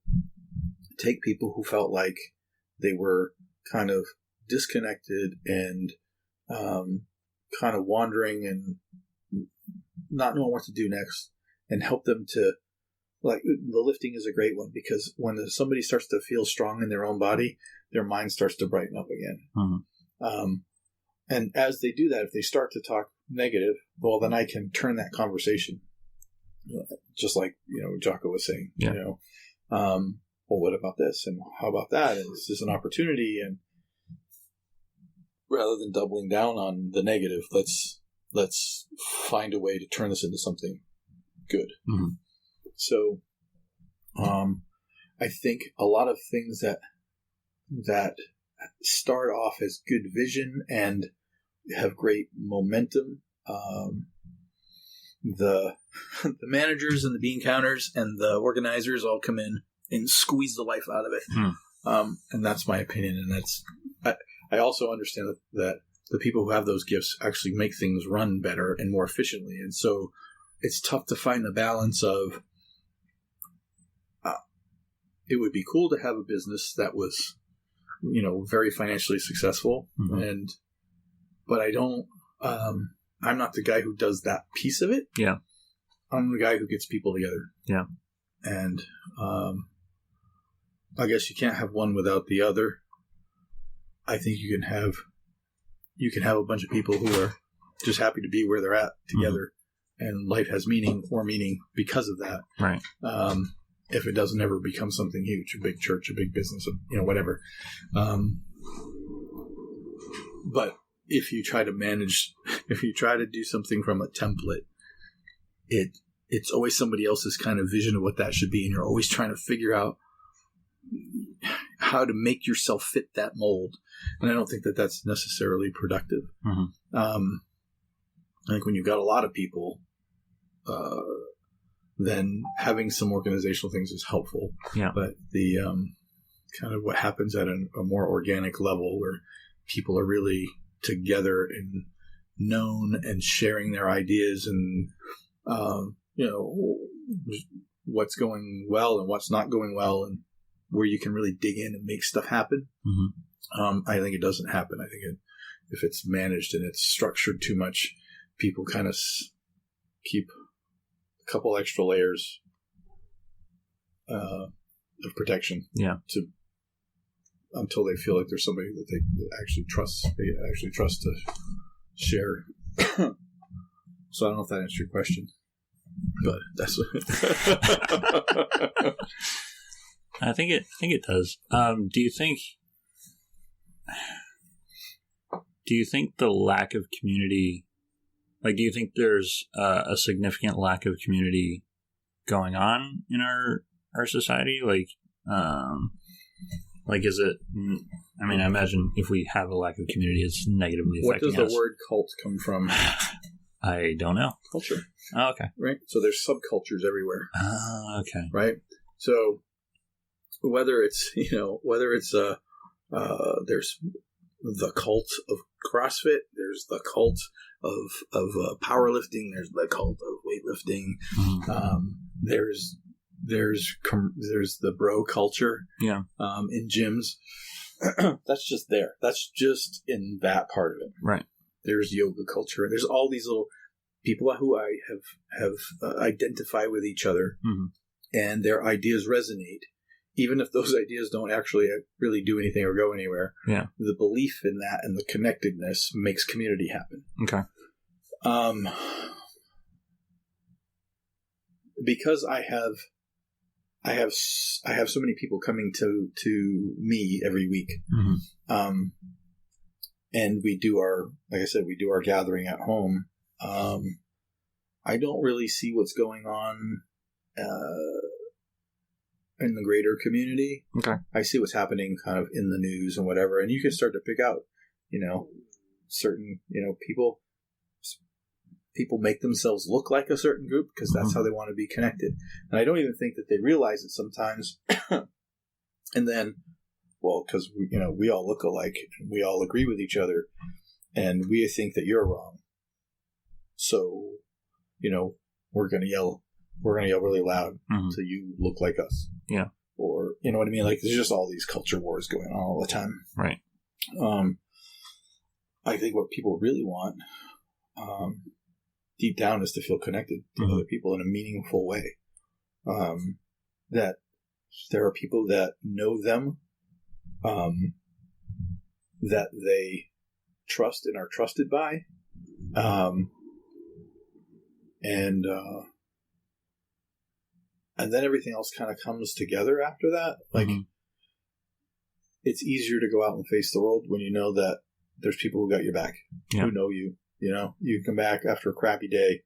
take people who felt like they were kind of disconnected and kind of wandering and not knowing what to do next, and help them to, the lifting is a great one, because when somebody starts to feel strong in their own body, their mind starts to brighten up again. And as they do that, if they start to talk negative, well, then I can turn that conversation, just like, Jocko was saying, well, what about this? And how about that? And this is an opportunity. And rather than doubling down on the negative, let's find a way to turn this into something good. So, I think a lot of things that start off as good vision and have great momentum. The managers and the bean counters and the organizers all come in and squeeze the life out of it. And that's my opinion. And that's I also understand that the people who have those gifts actually make things run better and more efficiently. And so it's tough to find the balance of it would be cool to have a business that was, very financially successful. But I don't, I'm not the guy who does that piece of it. Yeah. I'm the guy who gets people together. Yeah. And I guess you can't have one without the other. I think you can have a bunch of people who are just happy to be where they're at together, and life has meaning because of that. Right. If it doesn't ever become something huge, a big church, a big business, whatever. But if you try to do something from a template, it's always somebody else's kind of vision of what that should be, and you're always trying to figure out how to make yourself fit that mold. And I don't think that that's necessarily productive. I think when you've got a lot of people, then having some organizational things is helpful. Yeah. But the kind of what happens at a more organic level where people are really together and known and sharing their ideas and, what's going well and what's not going well and where you can really dig in and make stuff happen. I think it doesn't happen. I think if it's managed and it's structured too much, people kind of keep a couple extra layers of protection. Yeah. Until they feel like there's somebody that they actually trust. They actually trust to share. So I don't know if that answers your question, but that's. I think it does. Do you think the lack of community, do you think there's a significant lack of community going on in our society? Is it? I mean, I imagine if we have a lack of community, it's negatively affecting us. What does the word cult come from? I don't know. Culture. Oh, okay. Right. So there's subcultures everywhere. Okay. Right. So whether it's there's the cult of CrossFit, there's the cult of powerlifting, there's the cult of weightlifting. There's the bro culture. Yeah. In gyms. That's just there. That's just in that part of it. Right. There's yoga culture. There's all these little people who I have identify with each other, and their ideas resonate, even if those ideas don't actually really do anything or go anywhere. Yeah. The belief in that and the connectedness makes community happen. Okay. Because I have so many people coming to me every week. And we do our gathering at home. I don't really see what's going on in the greater community. Okay. I see what's happening kind of in the news and whatever, and you can start to pick out, certain, people make themselves look like a certain group because that's how they want to be connected. And I don't even think that they realize it sometimes. And then, because we all look alike, and we all agree with each other, and we think that you're wrong. So, we're going to yell really loud so you look like us. Yeah. Or, you know what I mean? There's just all these culture wars going on all the time. Right. I think what people really want, deep down, is to feel connected to other people in a meaningful way. That there are people that know them, that they trust and are trusted by, and then everything else kind of comes together after that. It's easier to go out and face the world when you know that there's people who got your back, who know you. You come back after a crappy day,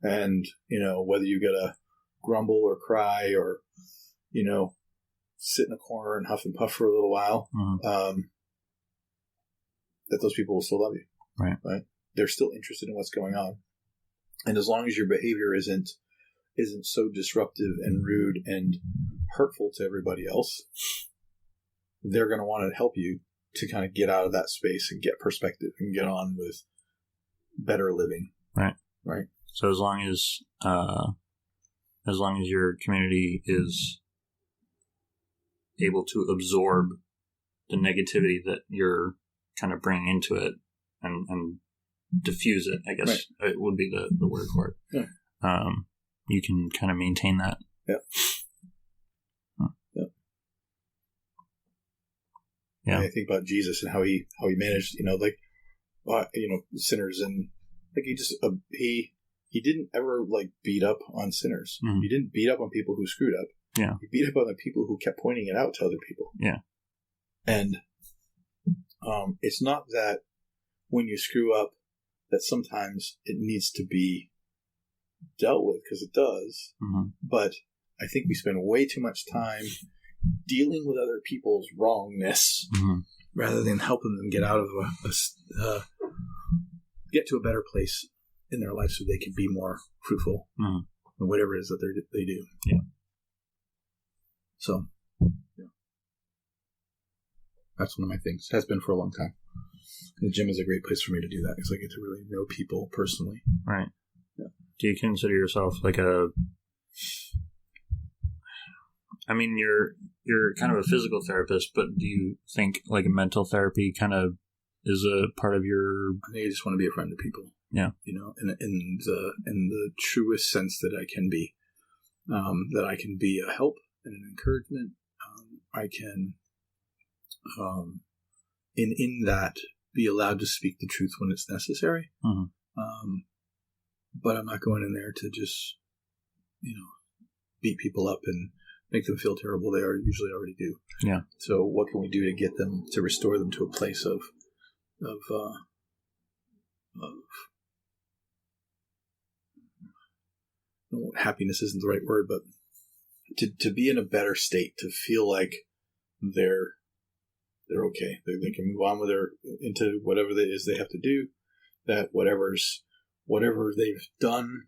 and whether you gotta grumble or cry or sit in a corner and huff and puff for a little while. that those people will still love you. Right? They're still interested in what's going on. And as long as your behavior isn't so disruptive and rude and hurtful to everybody else, they're going to want to help you to kind of get out of that space and get perspective and get on with better living. Right. So as long as your community is able to absorb the negativity that you're kind of bringing into it and diffuse it, I guess it would be the word for it. Yeah. You can kind of maintain that. Yeah. Yeah. I think about Jesus and how he managed, sinners, and like he didn't ever like beat up on sinners. Mm-hmm. He didn't beat up on people who screwed up. Yeah. He beat up on the people who kept pointing it out to other people. Yeah. And it's not that when you screw up that sometimes it needs to be dealt with, because it does. Mm-hmm. But I think we spend way too much time dealing with other people's wrongness rather than helping them get out of get to a better place in their life so they can be more fruitful in whatever it is that they do. Yeah. So, yeah. That's one of my things. Has been for a long time. The gym is a great place for me to do that because I get to really know people personally. Right. Yeah. Do you consider yourself like you're kind of a physical therapist, but do you think like a mental therapy kind of is a part of your... I think I just want to be a friend to people. Yeah. In the truest sense that I can be. That I can be a help and an encouragement. I can, in that, be allowed to speak the truth when it's necessary. Mm-hmm. But I'm not going in there to just, beat people up and make them feel terrible. They usually already do. Yeah. So what can we do to get them, to restore them to a place of happiness isn't the right word, but to be in a better state, to feel like they're okay. They can move on into whatever it is they have to do, that whatever they've done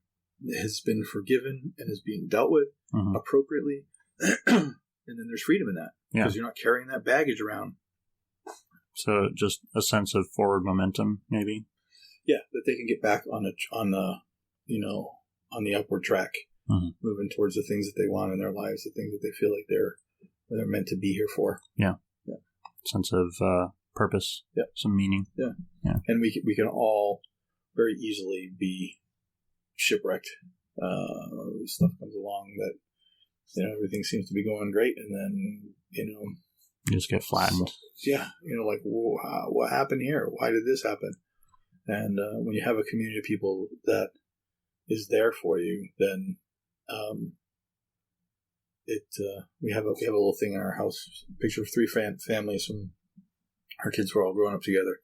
has been forgiven and is being dealt with appropriately. And then there's freedom in that because you're not carrying that baggage around. So just a sense of forward momentum, maybe. Yeah, that they can get back on the upward track, moving towards the things that they want in their lives, the things that they feel like they're meant to be here for. Yeah. Sense of purpose. Yeah. Some meaning. Yeah. And we can all very easily be shipwrecked. Stuff comes along that everything seems to be going great, and then you just get flattened. Like, what happened here? Why did this happen? And when you have a community of people that is there for you, then we have a little thing in our house, a picture of 3 families when our kids were all growing up together,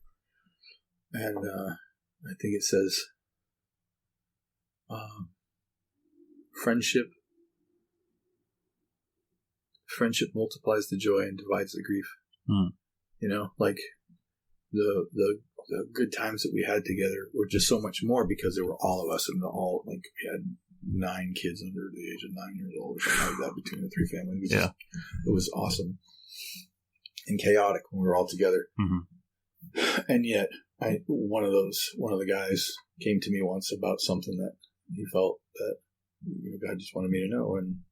and I think it says friendship multiplies the joy and divides the grief. Like the good times that we had together were just so much more because there were all of us, and we had 9 kids under the age of 9 years old or something like that between the 3 families. It was awesome and chaotic when we were all together. And yet one of the guys came to me once about something that he felt that God just wanted me to know, and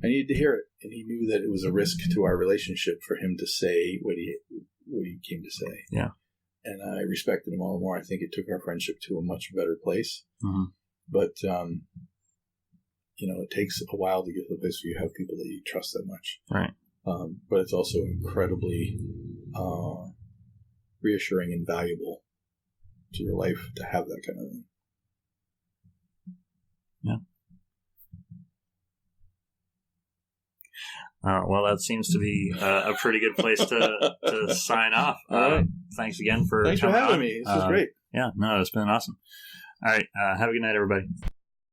I needed to hear it, and he knew that it was a risk to our relationship for him to say what he came to say. Yeah. And I respected him all the more. I think it took our friendship to a much better place. But it takes a while to get to the place where you have people that you trust that much. Right. But it's also incredibly reassuring and valuable to your life to have that kind of thing. Yeah. Well, that seems to be a pretty good place to sign off. Thanks again for having me. This was great. Yeah, no, it's been awesome. All right. Have a good night, everybody.